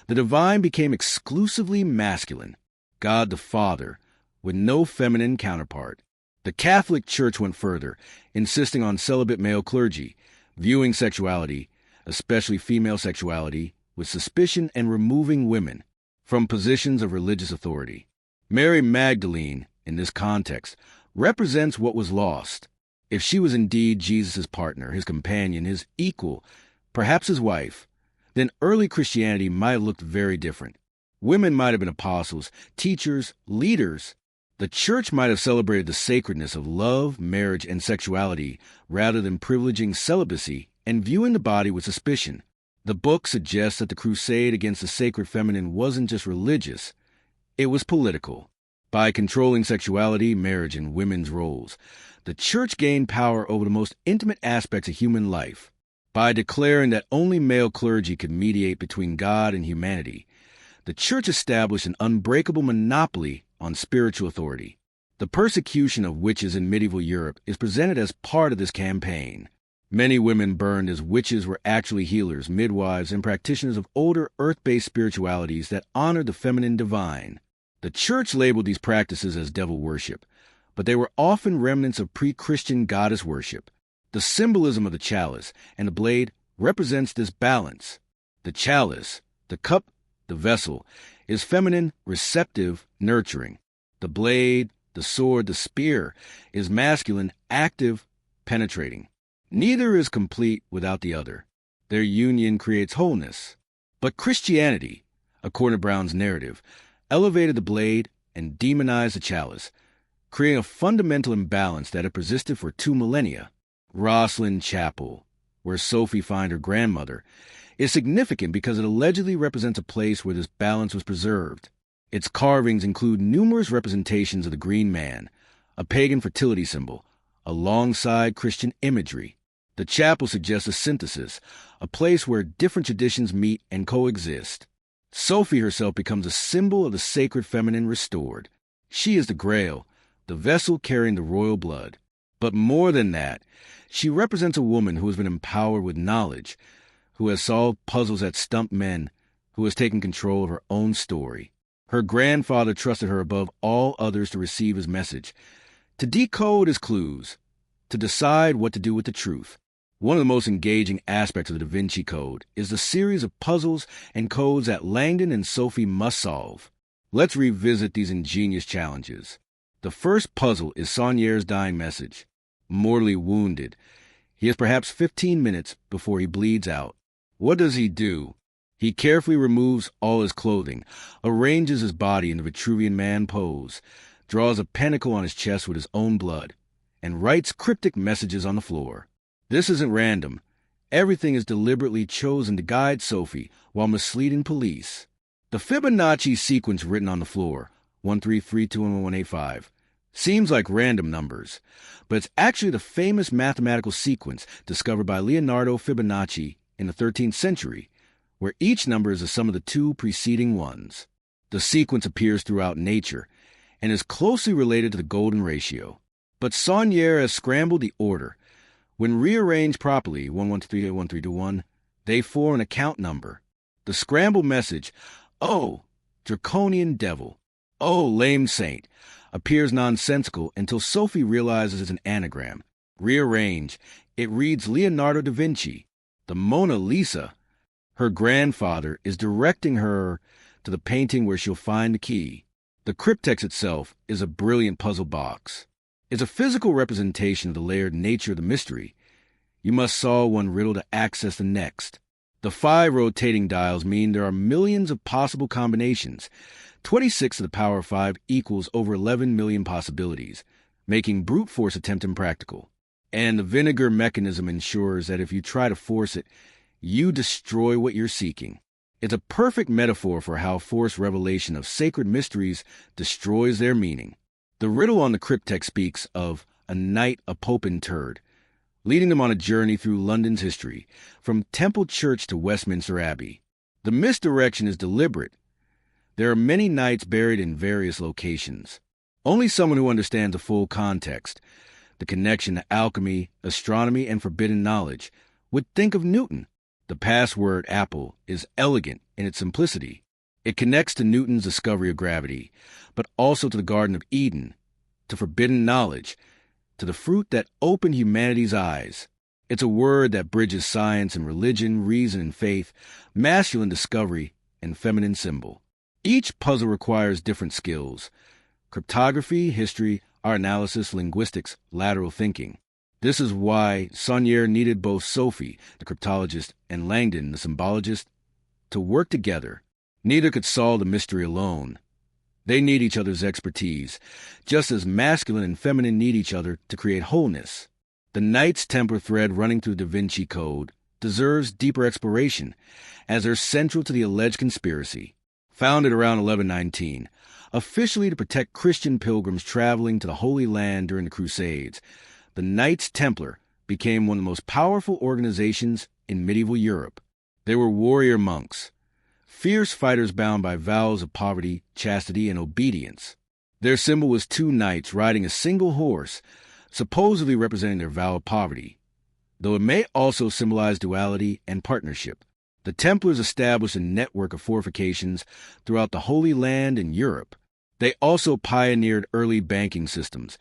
the divine became exclusively masculine, God the Father, with no feminine counterpart. The Catholic Church went further, insisting on celibate male clergy, viewing sexuality, especially female sexuality, with suspicion and removing women from positions of religious authority. Mary Magdalene, in this context, represents what was lost. If she was indeed Jesus' partner, his companion, his equal, perhaps his wife, then early Christianity might have looked very different. Women might have been apostles, teachers, leaders. The church might have celebrated the sacredness of love, marriage, and sexuality rather than privileging celibacy and viewing the body with suspicion. The book suggests that the crusade against the sacred feminine wasn't just religious, it was political. By controlling sexuality, marriage, and women's roles, the church gained power over the most intimate aspects of human life. By declaring that only male clergy could mediate between God and humanity, the church established an unbreakable monopoly on spiritual authority. The persecution of witches in medieval Europe is presented as part of this campaign. Many women burned as witches were actually healers, midwives, and practitioners of older earth-based spiritualities that honored the feminine divine. The church labeled these practices as devil worship, but they were often remnants of pre-Christian goddess worship. The symbolism of the chalice and the blade represents this balance. The chalice, the cup, the vessel, is feminine, receptive, nurturing. The blade, the sword, the spear, is masculine, active, penetrating. Neither is complete without the other. Their union creates wholeness. But Christianity, according to Brown's narrative, elevated the blade and demonized the chalice, creating a fundamental imbalance that had persisted for 2 millennia. Rosslyn Chapel, where Sophie finds her grandmother, is significant because it allegedly represents a place where this balance was preserved. Its carvings include numerous representations of the Green Man, a pagan fertility symbol, alongside Christian imagery. The chapel suggests a synthesis, a place where different traditions meet and coexist. Sophie herself becomes a symbol of the sacred feminine restored. She is the Grail, the vessel carrying the royal blood. But more than that, she represents a woman who has been empowered with knowledge, who has solved puzzles that stump men, who has taken control of her own story. Her grandfather trusted her above all others to receive his message, to decode his clues, to decide what to do with the truth. One of the most engaging aspects of the Da Vinci Code is the series of puzzles and codes that Langdon and Sophie must solve. Let's revisit these ingenious challenges. The first puzzle is Saunier's dying message. Mortally wounded, he has perhaps 15 minutes before he bleeds out. What does he do? He carefully removes all his clothing, arranges his body in the Vitruvian Man pose, draws a pentacle on his chest with his own blood, and writes cryptic messages on the floor. This isn't random. Everything is deliberately chosen to guide Sophie while misleading police. The Fibonacci sequence written on the floor, 1332 and 1185, seems like random numbers, but it's actually the famous mathematical sequence discovered by Leonardo Fibonacci in the 13th century, where each number is the sum of the 2 preceding ones. The sequence appears throughout nature and is closely related to the golden ratio. But Saunier has scrambled the order. When rearranged properly, 11381321, they form an account number. The scrambled message, "Oh, draconian devil, oh, lame saint," appears nonsensical until Sophie realizes it's an anagram. Rearranged, it reads Leonardo da Vinci, the Mona Lisa. Her grandfather is directing her to the painting where she'll find the key. The cryptex itself is a brilliant puzzle box. It's a physical representation of the layered nature of the mystery. You must solve one riddle to access the next. The 5 rotating dials mean there are millions of possible combinations. 26 to the power of 5 equals over 11 million possibilities, making brute force attempt impractical. And the vinegar mechanism ensures that if you try to force it, you destroy what you're seeking. It's a perfect metaphor for how forced revelation of sacred mysteries destroys their meaning. The riddle on the cryptex speaks of a knight, a pope interred, leading them on a journey through London's history, from Temple Church to Westminster Abbey. The misdirection is deliberate. There are many knights buried in various locations. Only someone who understands the full context, the connection to alchemy, astronomy, and forbidden knowledge, would think of Newton. The password apple is elegant in its simplicity. It connects to Newton's discovery of gravity, but also to the Garden of Eden, to forbidden knowledge, to the fruit that opened humanity's eyes. It's a word that bridges science and religion, reason and faith, masculine discovery and feminine symbol. Each puzzle requires different skills: cryptography, history, art analysis, linguistics, lateral thinking. This is why Saunier needed both Sophie, the cryptologist, and Langdon, the symbologist, to work together. Neither could solve the mystery alone. They need each other's expertise, just as masculine and feminine need each other to create wholeness. The Knights Templar thread running through the Vinci Code deserves deeper exploration, as they're central to the alleged conspiracy. Founded around 1119, officially to protect Christian pilgrims traveling to the Holy Land during the Crusades, the Knights Templar became one of the most powerful organizations in medieval Europe. They were warrior monks, fierce fighters bound by vows of poverty, chastity, and obedience. Their symbol was 2 knights riding a single horse, supposedly representing their vow of poverty, though it may also symbolize duality and partnership. The Templars established a network of fortifications throughout the Holy Land and Europe. They also pioneered early banking systems,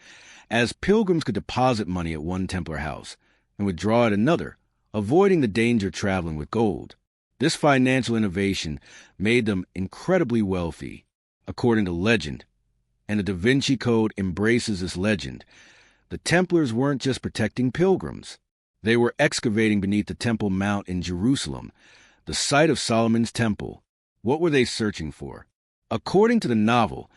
as pilgrims could deposit money at one Templar house and withdraw at another, avoiding the danger of traveling with gold. This financial innovation made them incredibly wealthy, according to legend, and the Da Vinci Code embraces this legend. The Templars weren't just protecting pilgrims. They were excavating beneath the Temple Mount in Jerusalem, the site of Solomon's temple. What were they searching for? According to the novel,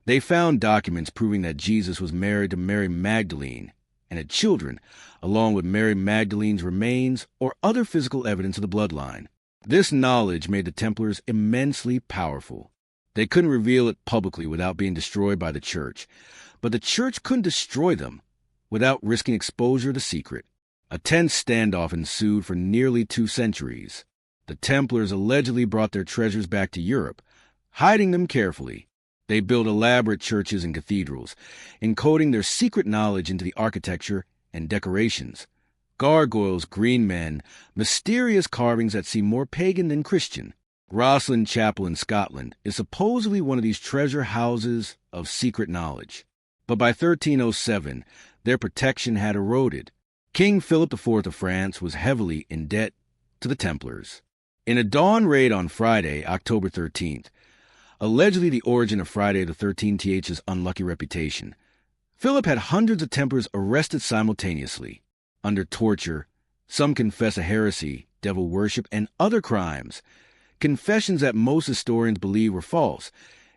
they found documents proving that Jesus was married to Mary Magdalene and had children, along with Mary Magdalene's remains or other physical evidence of the bloodline. This knowledge made the Templars immensely powerful. They couldn't reveal it publicly without being destroyed by the Church, but the Church couldn't destroy them without risking exposure to the secret. A tense standoff ensued for nearly 2 centuries. The Templars allegedly brought their treasures back to Europe, hiding them carefully. They built elaborate churches and cathedrals, encoding their secret knowledge into the architecture and decorations. Gargoyles, green men, mysterious carvings that seem more pagan than Christian. Rosslyn Chapel in Scotland is supposedly one of these treasure houses of secret knowledge. But by 1307, their protection had eroded. King Philip IV of France was heavily in debt to the Templars. In a dawn raid on Friday, October 13th, allegedly the origin of Friday the 13th's unlucky reputation, Philip had hundreds of Templars arrested simultaneously. Under torture, some confess a heresy, devil worship, and other crimes, confessions that most historians believe were false,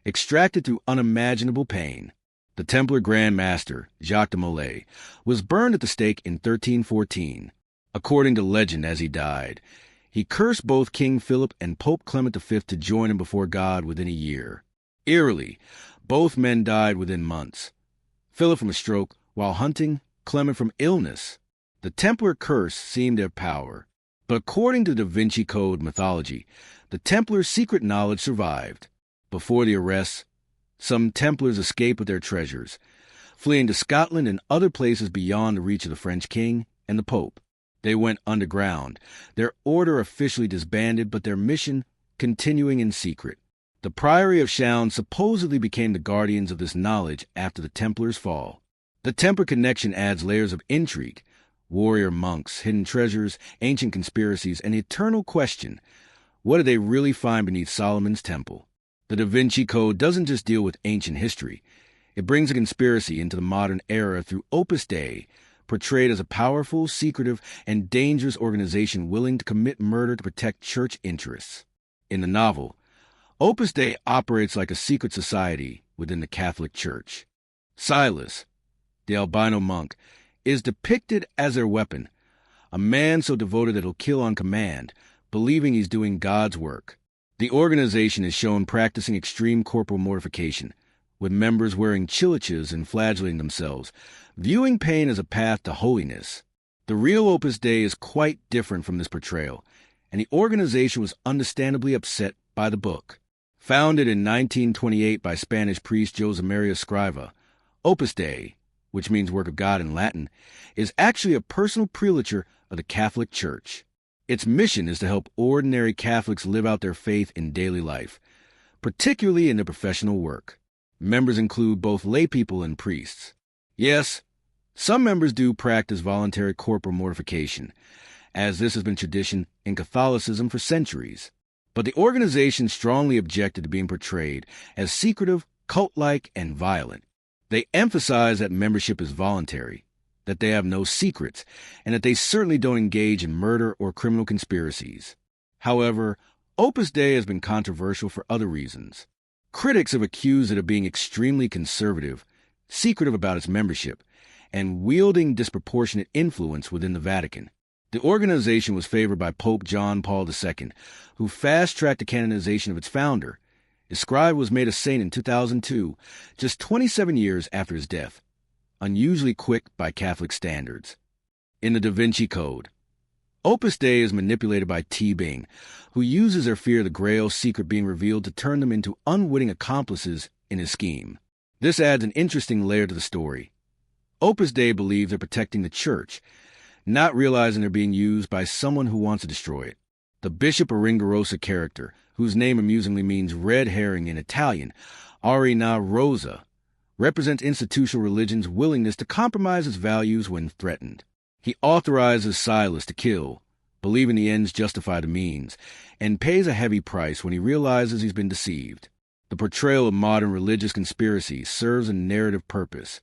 extracted through unimaginable pain. The Templar Grand Master, Jacques de Molay, was burned at the stake in 1314. According to legend, as he died, he cursed both King Philip and Pope Clement V to join him before God within a year. Eerily, both men died within months. Philip from a stroke, while hunting, Clement from illness. The Templar curse seemed their power. But according to the Da Vinci Code mythology, the Templars' secret knowledge survived. Before the arrests, some Templars escaped with their treasures, fleeing to Scotland and other places beyond the reach of the French king and the Pope. They went underground, their order officially disbanded, but their mission continuing in secret. The Priory of Sion supposedly became the guardians of this knowledge after the Templars' fall. The Templar connection adds layers of intrigue: warrior monks, hidden treasures, ancient conspiracies, and the eternal question: what did they really find beneath Solomon's temple? The Da Vinci Code doesn't just deal with ancient history. It brings a conspiracy into the modern era through Opus Dei, portrayed as a powerful, secretive, and dangerous organization willing to commit murder to protect church interests. In the novel, Opus Dei operates like a secret society within the Catholic Church. Silas, the albino monk, is depicted as their weapon, a man so devoted that he'll kill on command, believing he's doing God's work. The organization is shown practicing extreme corporal mortification, with members wearing chiliches and flagellating themselves, viewing pain as a path to holiness. The real Opus Dei is quite different from this portrayal, and the organization was understandably upset by the book. Founded in 1928 by Spanish priest José María Escrivá, Opus Dei, which means work of God in Latin, is actually a personal prelature of the Catholic Church. Its mission is to help ordinary Catholics live out their faith in daily life, particularly in their professional work. Members include both laypeople and priests. Yes, some members do practice voluntary corporal mortification, as this has been tradition in Catholicism for centuries. But the organization strongly objected to being portrayed as secretive, cult-like, and violent. They emphasize that membership is voluntary, that they have no secrets, and that they certainly don't engage in murder or criminal conspiracies. However, Opus Dei has been controversial for other reasons. Critics have accused it of being extremely conservative, secretive about its membership, and wielding disproportionate influence within the Vatican. The organization was favored by Pope John Paul II, who fast-tracked the canonization of its founder. Escrivá was made a saint in 2002, just 27 years after his death, unusually quick by Catholic standards. In the Da Vinci Code, Opus Dei is manipulated by T. Bing, who uses their fear of the Grail's secret being revealed to turn them into unwitting accomplices in his scheme. This adds an interesting layer to the story. Opus Dei believe they're protecting the Church, not realizing they're being used by someone who wants to destroy it. The Bishop Aringarosa character, whose name amusingly means red herring in Italian, Arina Rosa, represents institutional religion's willingness to compromise its values when threatened. He authorizes Silas to kill, believing the ends justify the means, and pays a heavy price when he realizes he's been deceived. The portrayal of modern religious conspiracy serves a narrative purpose.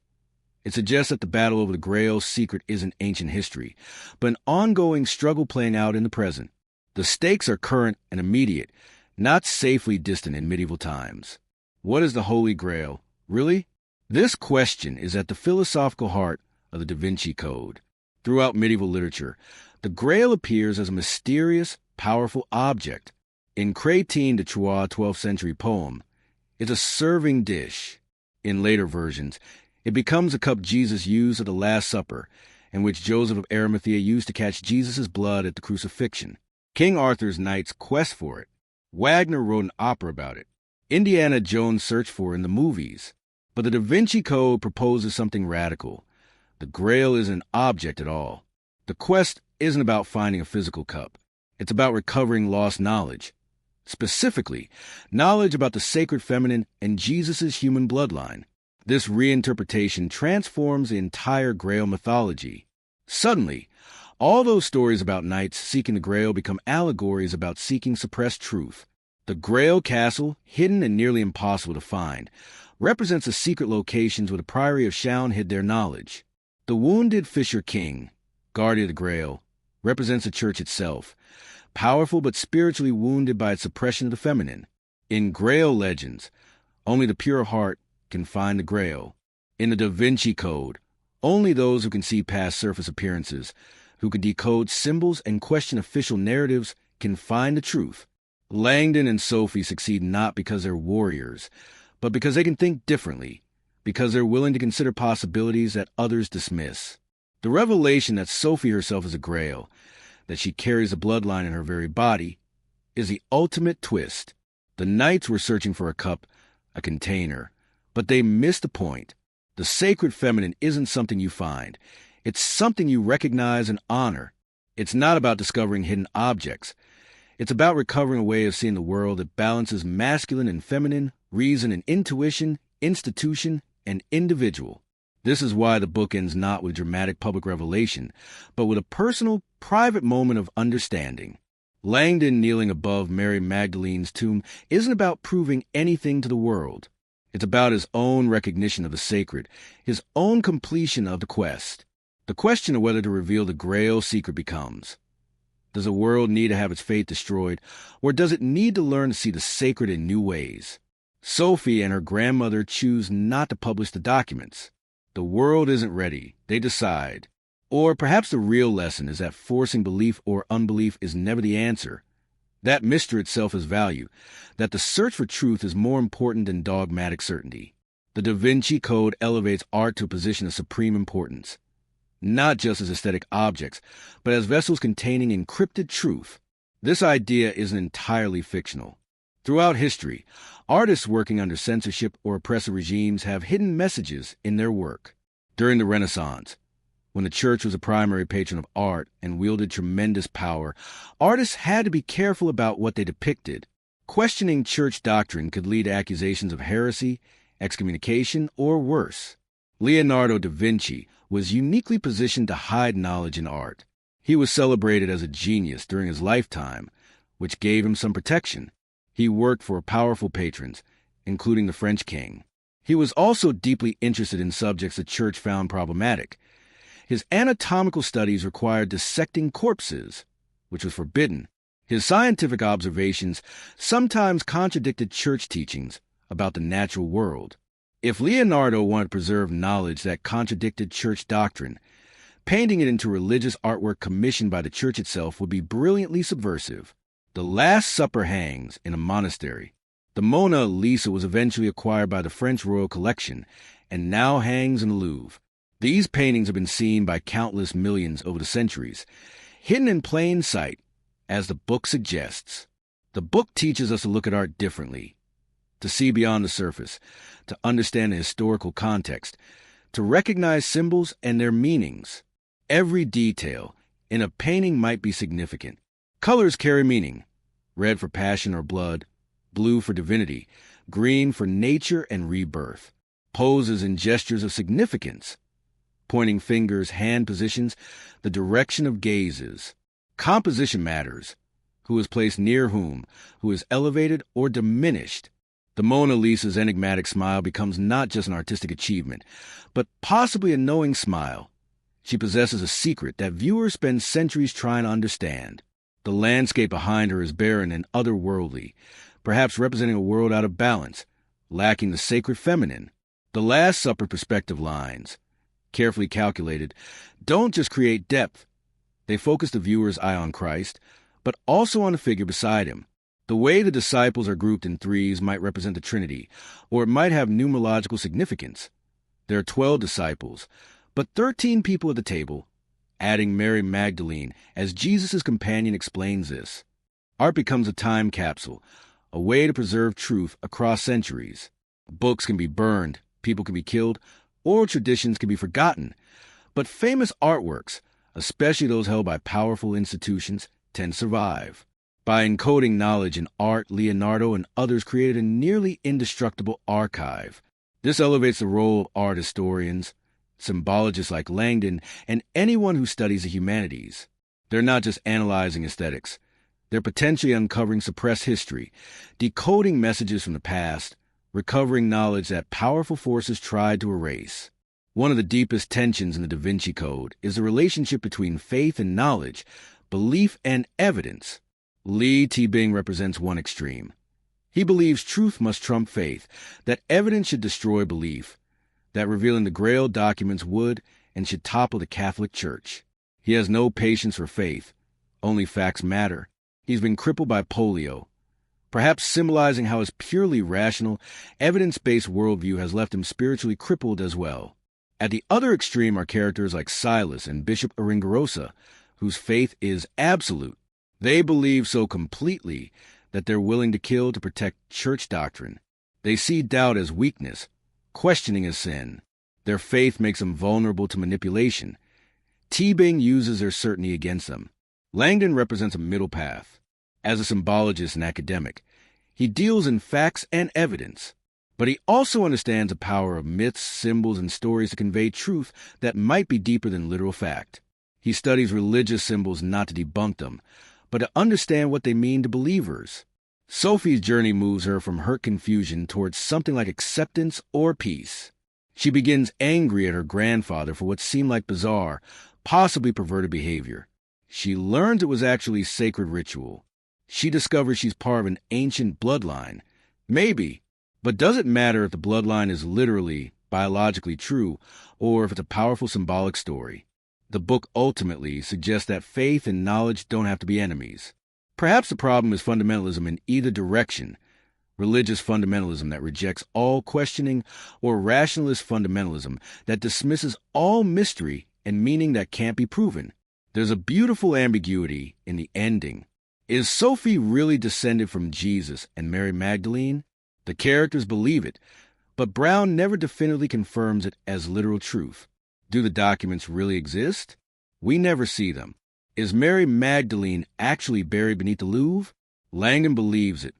It suggests that the battle over the Grail's secret isn't ancient history, but an ongoing struggle playing out in the present. The stakes are current and immediate, not safely distant in medieval times. What is the Holy Grail, really? This question is at the philosophical heart of the Da Vinci Code. Throughout medieval literature, the Grail appears as a mysterious, powerful object. In Chrétien de Troyes' 12th century poem, it's a serving dish. In later versions, it becomes a cup Jesus used at the Last Supper, and which Joseph of Arimathea used to catch Jesus' blood at the crucifixion. King Arthur's knights quest for it. Wagner wrote an opera about it. Indiana Jones searched for it in the movies. But the Da Vinci Code proposes something radical. The Grail isn't an object at all. The quest isn't about finding a physical cup. It's about recovering lost knowledge. Specifically, knowledge about the sacred feminine and Jesus' human bloodline. This reinterpretation transforms the entire Grail mythology. Suddenly, all those stories about knights seeking the Grail become allegories about seeking suppressed truth. The Grail Castle, hidden and nearly impossible to find, represents the secret locations where the Priory of Sion hid their knowledge. The wounded Fisher King, guardian of the Grail, represents the Church itself, powerful but spiritually wounded by its suppression of the feminine. In Grail legends, only the pure heart can find the Grail. In the Da Vinci Code, only those who can see past surface appearances, who can decode symbols and question official narratives, can find the truth. Langdon and Sophie succeed not because they're warriors, but because they can think differently, because they're willing to consider possibilities that others dismiss. The revelation that Sophie herself is a Grail, that she carries a bloodline in her very body, is the ultimate twist. The knights were searching for a cup, a container, but they missed the point. The sacred feminine isn't something you find. It's something you recognize and honor. It's not about discovering hidden objects. It's about recovering a way of seeing the world that balances masculine and feminine, reason and intuition, institution and individual. This is why the book ends not with dramatic public revelation, but with a personal, private moment of understanding. Langdon kneeling above Mary Magdalene's tomb isn't about proving anything to the world. It's about his own recognition of the sacred, his own completion of the quest. The question of whether to reveal the Grail secret becomes, does the world need to have its faith destroyed, or does it need to learn to see the sacred in new ways? Sophie and her grandmother choose not to publish the documents. The world isn't ready, they decide. Or perhaps the real lesson is that forcing belief or unbelief is never the answer. That mystery itself is value, that the search for truth is more important than dogmatic certainty. The Da Vinci Code elevates art to a position of supreme importance, not just as aesthetic objects, but as vessels containing encrypted truth. This idea isn't entirely fictional. Throughout history, artists working under censorship or oppressive regimes have hidden messages in their work. During the Renaissance, when the church was a primary patron of art and wielded tremendous power, artists had to be careful about what they depicted. Questioning church doctrine could lead to accusations of heresy, excommunication, or worse. Leonardo da Vinci was uniquely positioned to hide knowledge in art. He was celebrated as a genius during his lifetime, which gave him some protection. He worked for powerful patrons, including the French king. He was also deeply interested in subjects the church found problematic. His anatomical studies required dissecting corpses, which was forbidden. His scientific observations sometimes contradicted church teachings about the natural world. If Leonardo wanted to preserve knowledge that contradicted church doctrine, painting it into religious artwork commissioned by the church itself would be brilliantly subversive. The Last Supper hangs in a monastery. The Mona Lisa was eventually acquired by the French Royal Collection and now hangs in the Louvre. These paintings have been seen by countless millions over the centuries, hidden in plain sight, as the book suggests. The book teaches us to look at art differently, to see beyond the surface, to understand the historical context, to recognize symbols and their meanings. Every detail in a painting might be significant. Colors carry meaning: red for passion or blood, blue for divinity, green for nature and rebirth. Poses and gestures of significance: pointing fingers, hand positions, the direction of gazes. Composition matters: who is placed near whom, who is elevated or diminished. The Mona Lisa's enigmatic smile becomes not just an artistic achievement, but possibly a knowing smile. She possesses a secret that viewers spend centuries trying to understand. The landscape behind her is barren and otherworldly, perhaps representing a world out of balance, lacking the sacred feminine. The Last Supper perspective lines, carefully calculated, don't just create depth. They focus the viewer's eye on Christ, but also on the figure beside him. The way the disciples are grouped in threes might represent the Trinity, or it might have numerological significance. There are 12 disciples, but 13 people at the table, adding Mary Magdalene, as Jesus' companion explains this. Art becomes a time capsule, a way to preserve truth across centuries. Books can be burned, people can be killed, oral traditions can be forgotten, but famous artworks, especially those held by powerful institutions, tend to survive. By encoding knowledge in art, Leonardo and others created a nearly indestructible archive. This elevates the role of art historians, symbologists like Langdon, and anyone who studies the humanities. They're not just analyzing aesthetics. They're potentially uncovering suppressed history, decoding messages from the past, recovering knowledge that powerful forces tried to erase. One of the deepest tensions in the Da Vinci Code is the relationship between faith and knowledge, belief and evidence. Li Tibing represents one extreme. He believes truth must trump faith, that evidence should destroy belief, that revealing the Grail documents would and should topple the Catholic Church. He has no patience for faith. Only facts matter. He's been crippled by polio, perhaps symbolizing how his purely rational, evidence-based worldview has left him spiritually crippled as well. At the other extreme are characters like Silas and Bishop Aringarosa, whose faith is absolute. They believe so completely that they're willing to kill to protect church doctrine. They see doubt as weakness, questioning as sin. Their faith makes them vulnerable to manipulation. Tibing uses their certainty against them. Langdon represents a middle path. As a symbologist and academic, he deals in facts and evidence, but he also understands the power of myths, symbols, and stories to convey truth that might be deeper than literal fact. He studies religious symbols not to debunk them, but to understand what they mean to believers. Sophie's journey moves her from hurt confusion towards something like acceptance or peace. She begins angry at her grandfather for what seemed like bizarre, possibly perverted behavior. She learns it was actually sacred ritual. She discovers she's part of an ancient bloodline. Maybe, but does it matter if the bloodline is literally, biologically true, or if it's a powerful symbolic story? The book ultimately suggests that faith and knowledge don't have to be enemies. Perhaps the problem is fundamentalism in either direction: religious fundamentalism that rejects all questioning, or rationalist fundamentalism that dismisses all mystery and meaning that can't be proven. There's a beautiful ambiguity in the ending. Is Sophie really descended from Jesus and Mary Magdalene? The characters believe it, but Brown never definitively confirms it as literal truth. Do the documents really exist? We never see them. Is Mary Magdalene actually buried beneath the Louvre? Langdon believes it,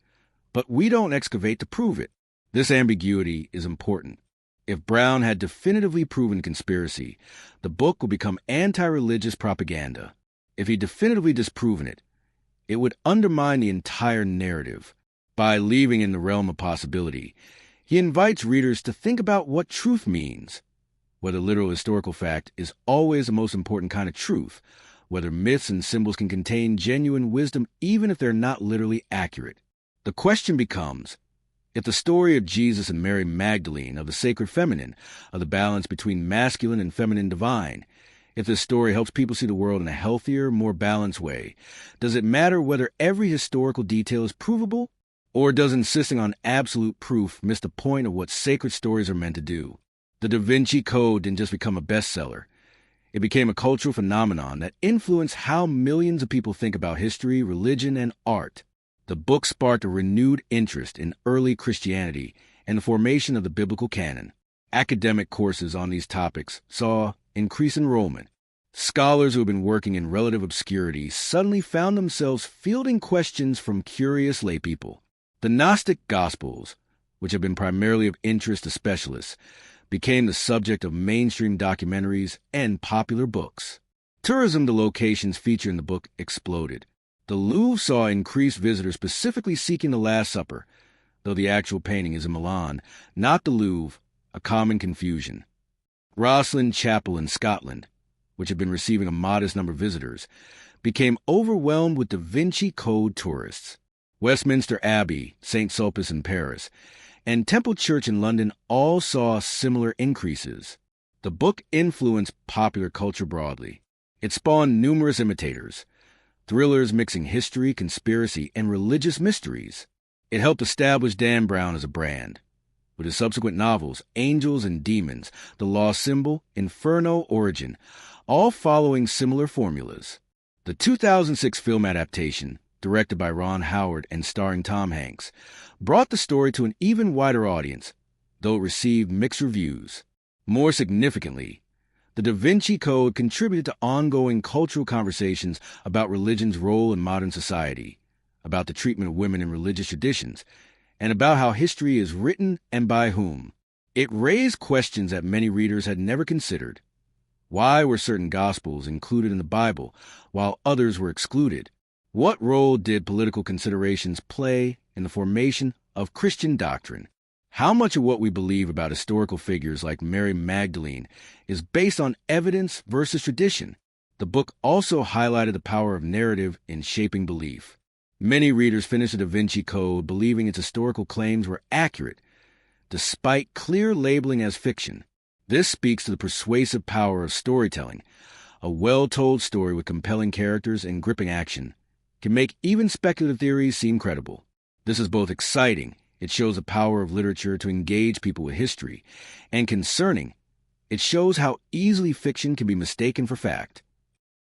but we don't excavate to prove it. This ambiguity is important. If Brown had definitively proven conspiracy, the book would become anti-religious propaganda. If he definitively disproven it, it would undermine the entire narrative. By leaving in the realm of possibility, he invites readers to think about what truth means, whether literal historical fact is always the most important kind of truth, whether myths and symbols can contain genuine wisdom even if they're not literally accurate. The question becomes, if the story of Jesus and Mary Magdalene, of the sacred feminine, of the balance between masculine and feminine divine, if this story helps people see the world in a healthier, more balanced way, does it matter whether every historical detail is provable? Or does insisting on absolute proof miss the point of what sacred stories are meant to do? The Da Vinci Code didn't just become a bestseller. It became a cultural phenomenon that influenced how millions of people think about history, religion, and art. The book sparked a renewed interest in early Christianity and the formation of the biblical canon. Academic courses on these topics saw increased enrollment. Scholars who had been working in relative obscurity suddenly found themselves fielding questions from curious laypeople. The Gnostic Gospels, which have been primarily of interest to specialists, became the subject of mainstream documentaries and popular books. Tourism to locations featured in the book exploded. The Louvre saw increased visitors specifically seeking the Last Supper, though the actual painting is in Milan, not the Louvre, a common confusion. Rosslyn Chapel in Scotland, which had been receiving a modest number of visitors, became overwhelmed with Da Vinci Code tourists. Westminster Abbey, St. Sulpice in Paris, and Temple Church in London all saw similar increases. The book influenced popular culture broadly. It spawned numerous imitators, thrillers mixing history, conspiracy, and religious mysteries. It helped establish Dan Brown as a brand, with his subsequent novels, Angels and Demons, The Lost Symbol, Inferno, Origin, all following similar formulas. The 2006 film adaptation, directed by Ron Howard and starring Tom Hanks, brought the story to an even wider audience, though it received mixed reviews. More significantly, the Da Vinci Code contributed to ongoing cultural conversations about religion's role in modern society, about the treatment of women in religious traditions, and about how history is written and by whom. It raised questions that many readers had never considered. Why were certain Gospels included in the Bible while others were excluded? What role did political considerations play in the formation of Christian doctrine? How much of what we believe about historical figures like Mary Magdalene is based on evidence versus tradition? The book also highlighted the power of narrative in shaping belief. Many readers finished the Da Vinci Code believing its historical claims were accurate, despite clear labeling as fiction. This speaks to the persuasive power of storytelling. A well-told story with compelling characters and gripping action can make even speculative theories seem credible. This is both exciting. It shows the power of literature to engage people with history, and concerning, it shows how easily fiction can be mistaken for fact.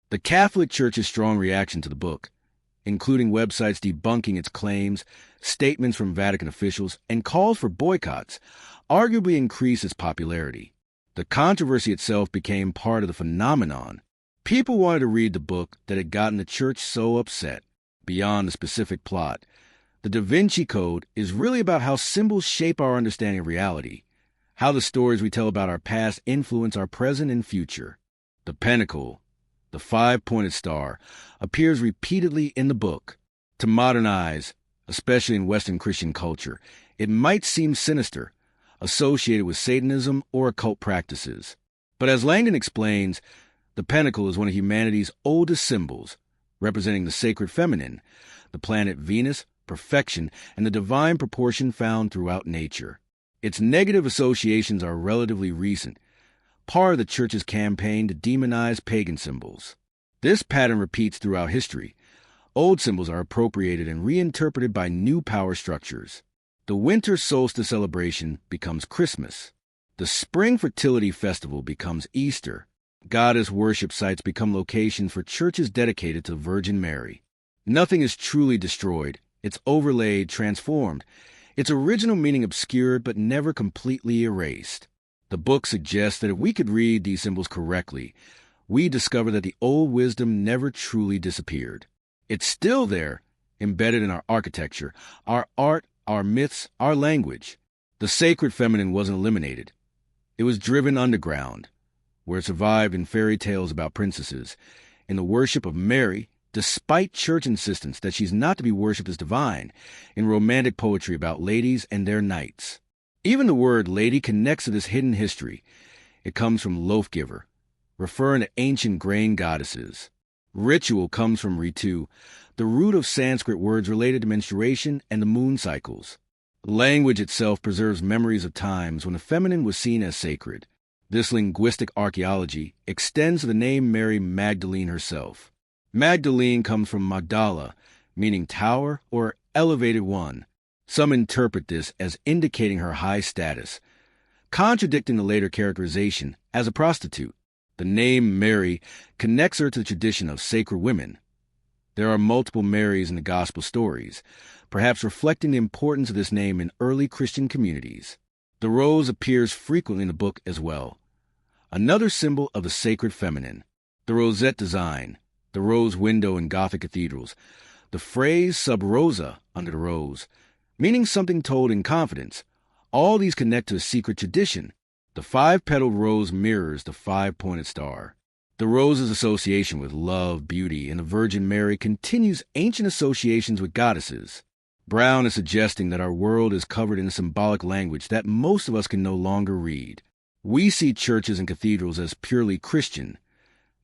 The Catholic Church's strong reaction to the book, including websites debunking its claims, statements from Vatican officials, and calls for boycotts, arguably increased its popularity. The controversy itself became part of the phenomenon. People wanted to read the book that had gotten the Church so upset. Beyond the specific plot, the Da Vinci Code is really about how symbols shape our understanding of reality, how the stories we tell about our past influence our present and future. The pentacle, the five-pointed star, appears repeatedly in the book. To modern eyes, especially in Western Christian culture, it might seem sinister, associated with Satanism or occult practices. But as Langdon explains, the pentacle is one of humanity's oldest symbols, representing the sacred feminine, the planet Venus, perfection, and the divine proportion found throughout nature. Its negative associations are relatively recent, part of the Church's campaign to demonize pagan symbols. This pattern repeats throughout history. Old symbols are appropriated and reinterpreted by new power structures. The winter solstice celebration becomes Christmas. The spring fertility festival becomes Easter. Goddess worship sites become locations for churches dedicated to Virgin Mary. Nothing is truly destroyed. It's overlaid, transformed. Its original meaning obscured but never completely erased. The book suggests that if we could read these symbols correctly, we discover that the old wisdom never truly disappeared. It's still there, embedded in our architecture, our art, our myths, our language. The sacred feminine wasn't eliminated. It was driven underground, where it survived in fairy tales about princesses, in the worship of Mary, despite church insistence that she's not to be worshipped as divine, in romantic poetry about ladies and their knights. Even the word lady connects to this hidden history. It comes from loaf giver, referring to ancient grain goddesses. Ritual comes from ritu, the root of Sanskrit words related to menstruation and the moon cycles. Language itself preserves memories of times when the feminine was seen as sacred. This linguistic archaeology extends to the name Mary Magdalene herself. Magdalene comes from Magdala, meaning tower or elevated one. Some interpret this as indicating her high status, contradicting the later characterization as a prostitute. The name Mary connects her to the tradition of sacred women. There are multiple Marys in the gospel stories, perhaps reflecting the importance of this name in early Christian communities. The rose appears frequently in the book as well, another symbol of the sacred feminine. The rosette design, the rose window in Gothic cathedrals, the phrase sub rosa, under the rose, meaning something told in confidence. All these connect to a secret tradition. The five-petaled rose mirrors the five-pointed star. The rose's association with love, beauty, and the Virgin Mary continues ancient associations with goddesses. Brown is suggesting that our world is covered in a symbolic language that most of us can no longer read. We see churches and cathedrals as purely Christian,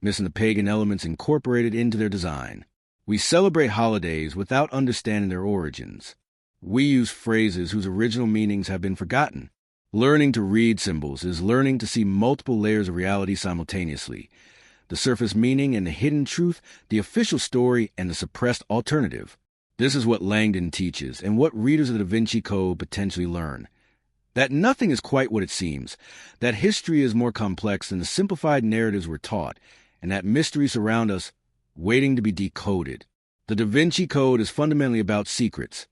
missing the pagan elements incorporated into their design. We celebrate holidays without understanding their origins. We use phrases whose original meanings have been forgotten. Learning to read symbols is learning to see multiple layers of reality simultaneously. The surface meaning and the hidden truth, the official story and the suppressed alternative. This is what Langdon teaches and what readers of the Da Vinci Code potentially learn. That nothing is quite what it seems, that history is more complex than the simplified narratives we're taught, and that mysteries surround us, waiting to be decoded. The Da Vinci Code is fundamentally about secrets.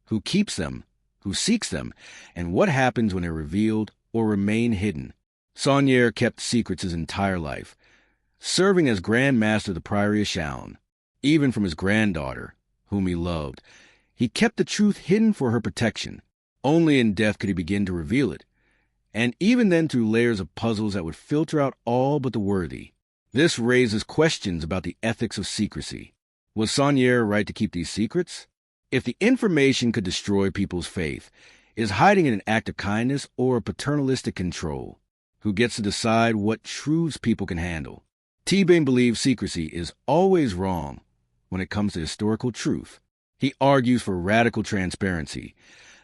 Who keeps them? Who seeks them, and what happens when they're revealed or remain hidden. Saunier kept secrets his entire life, serving as Grand Master of the Priory of Sion. Even from his granddaughter, whom he loved, he kept the truth hidden for her protection. Only in death could he begin to reveal it, and even then through layers of puzzles that would filter out all but the worthy. This raises questions about the ethics of secrecy. Was Saunier right to keep these secrets? If the information could destroy people's faith, is hiding it an act of kindness or a paternalistic control? Who gets to decide what truths people can handle? T-Bain believes secrecy is always wrong when it comes to historical truth. He argues for radical transparency,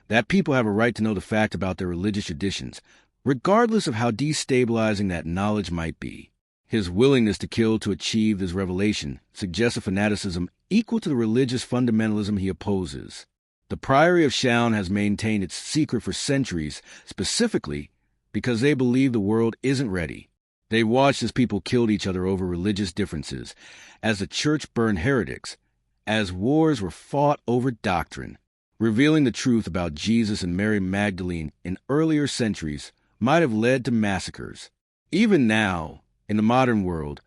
that people have a right to know the fact about their religious traditions, regardless of how destabilizing that knowledge might be. His willingness to kill to achieve this revelation suggests a fanaticism equal to the religious fundamentalism he opposes. The Priory of Sion has maintained its secret for centuries, specifically because they believe the world isn't ready. They watched as people killed each other over religious differences, as the church burned heretics, as wars were fought over doctrine. Revealing the truth about Jesus and Mary Magdalene in earlier centuries might have led to massacres. Even now, in the modern world,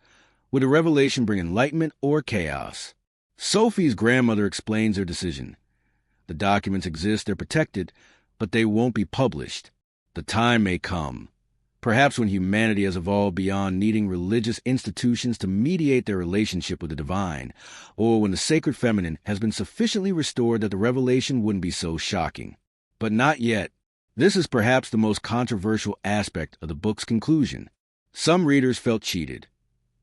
would a revelation bring enlightenment or chaos? Sophie's grandmother explains their decision. The documents exist, they're protected, but they won't be published. The time may come, perhaps when humanity has evolved beyond needing religious institutions to mediate their relationship with the divine, or when the sacred feminine has been sufficiently restored that the revelation wouldn't be so shocking. But not yet. This is perhaps the most controversial aspect of the book's conclusion. Some readers felt cheated.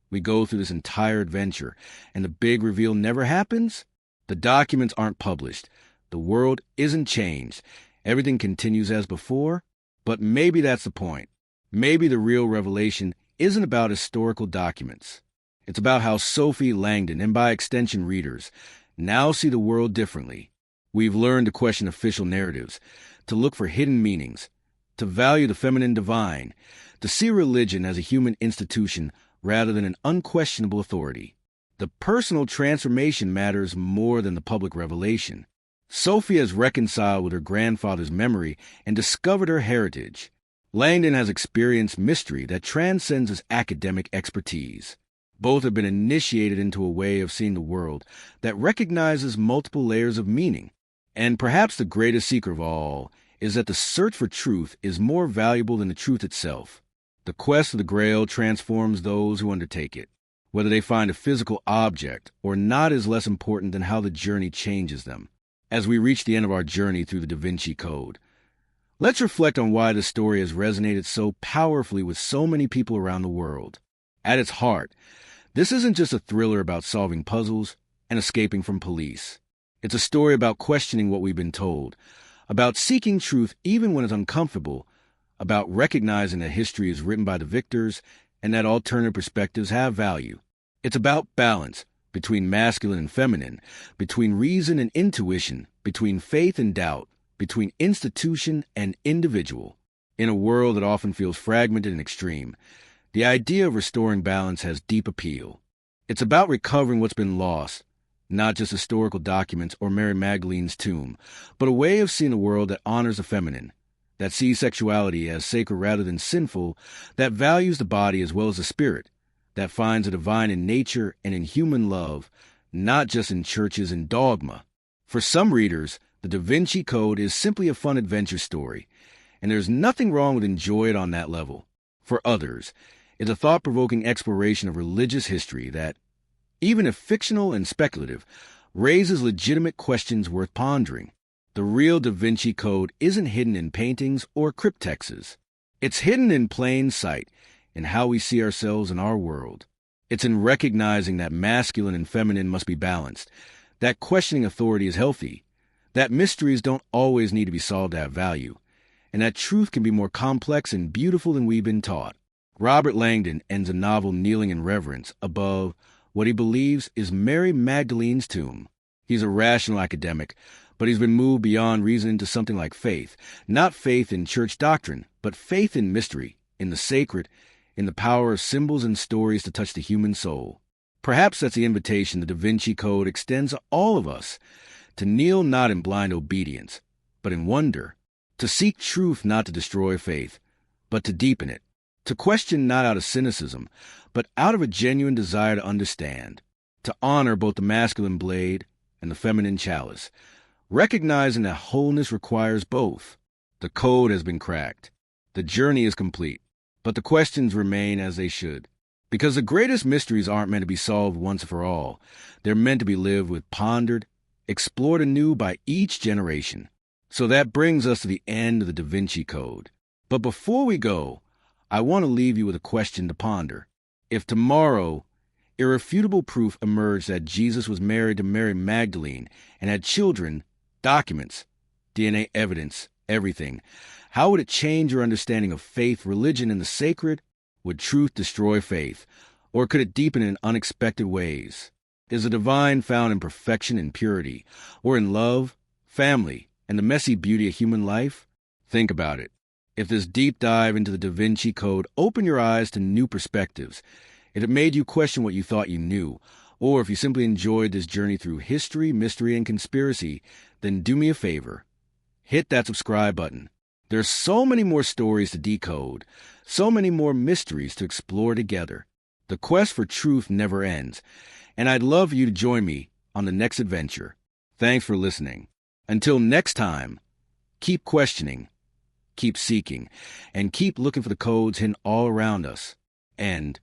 We go through this entire adventure, and the big reveal never happens? The documents aren't published. The world isn't changed. Everything continues as before. But maybe that's the point. Maybe the real revelation isn't about historical documents. It's about how Sophie, Langdon, and by extension readers, now see the world differently. We've learned to question official narratives, to look for hidden meanings, to value the feminine divine, to see religion as a human institution rather than an unquestionable authority. The personal transformation matters more than the public revelation. Sophie has reconciled with her grandfather's memory and discovered her heritage. Langdon has experienced mystery that transcends his academic expertise. Both have been initiated into a way of seeing the world that recognizes multiple layers of meaning. And perhaps the greatest secret of all is that the search for truth is more valuable than the truth itself. The quest of the Grail transforms those who undertake it. Whether they find a physical object or not is less important than how the journey changes them. As we reach the end of our journey through the Da Vinci Code, let's reflect on why the story has resonated so powerfully with so many people around the world. At its heart, this isn't just a thriller about solving puzzles and escaping from police. It's a story about questioning what we've been told, about seeking truth even when it's uncomfortable, about recognizing that history is written by the victors and that alternative perspectives have value. It's about balance between masculine and feminine, between reason and intuition, between faith and doubt, between institution and individual. In a world that often feels fragmented and extreme, the idea of restoring balance has deep appeal. It's about recovering what's been lost, not just historical documents or Mary Magdalene's tomb, but a way of seeing a world that honors the feminine, that sees sexuality as sacred rather than sinful, that values the body as well as the spirit, that finds the divine in nature and in human love, not just in churches and dogma. For some readers, the Da Vinci Code is simply a fun adventure story, and there's nothing wrong with enjoying it on that level. For others, it's a thought-provoking exploration of religious history that, even if fictional and speculative, raises legitimate questions worth pondering. The real Da Vinci Code isn't hidden in paintings or cryptexes. It's hidden in plain sight, in how we see ourselves in our world. It's in recognizing that masculine and feminine must be balanced, that questioning authority is healthy, that mysteries don't always need to be solved to have value, and that truth can be more complex and beautiful than we've been taught. Robert Langdon ends a novel kneeling in reverence above what he believes is Mary Magdalene's tomb. He's a rational academic, but he's been moved beyond reason into something like faith. Not faith in church doctrine, but faith in mystery, in the sacred, in the power of symbols and stories to touch the human soul. Perhaps that's the invitation the Da Vinci Code extends to all of us, to kneel not in blind obedience, but in wonder, to seek truth not to destroy faith, but to deepen it, to question not out of cynicism, but out of a genuine desire to understand, to honor both the masculine blade and the feminine chalice, recognizing that wholeness requires both. The code has been cracked. The journey is complete, but the questions remain as they should. Because the greatest mysteries aren't meant to be solved once for all. They're meant to be lived with, pondered, explored anew by each generation. So that brings us to the end of the Da Vinci Code. But before we go, I want to leave you with a question to ponder. If tomorrow, irrefutable proof emerged that Jesus was married to Mary Magdalene and had children, documents, DNA evidence, everything, how would it change your understanding of faith, religion, and the sacred? Would truth destroy faith, or could it deepen it in unexpected ways? Is the divine found in perfection and purity, or in love, family, and the messy beauty of human life? Think about it. If this deep dive into the Da Vinci Code opened your eyes to new perspectives, if it made you question what you thought you knew, or if you simply enjoyed this journey through history, mystery, and conspiracy, then do me a favor. Hit that subscribe button. There's so many more stories to decode, so many more mysteries to explore together. The quest for truth never ends, and I'd love for you to join me on the next adventure. Thanks for listening. Until next time, keep questioning, keep seeking, and keep looking for the codes hidden all around us. And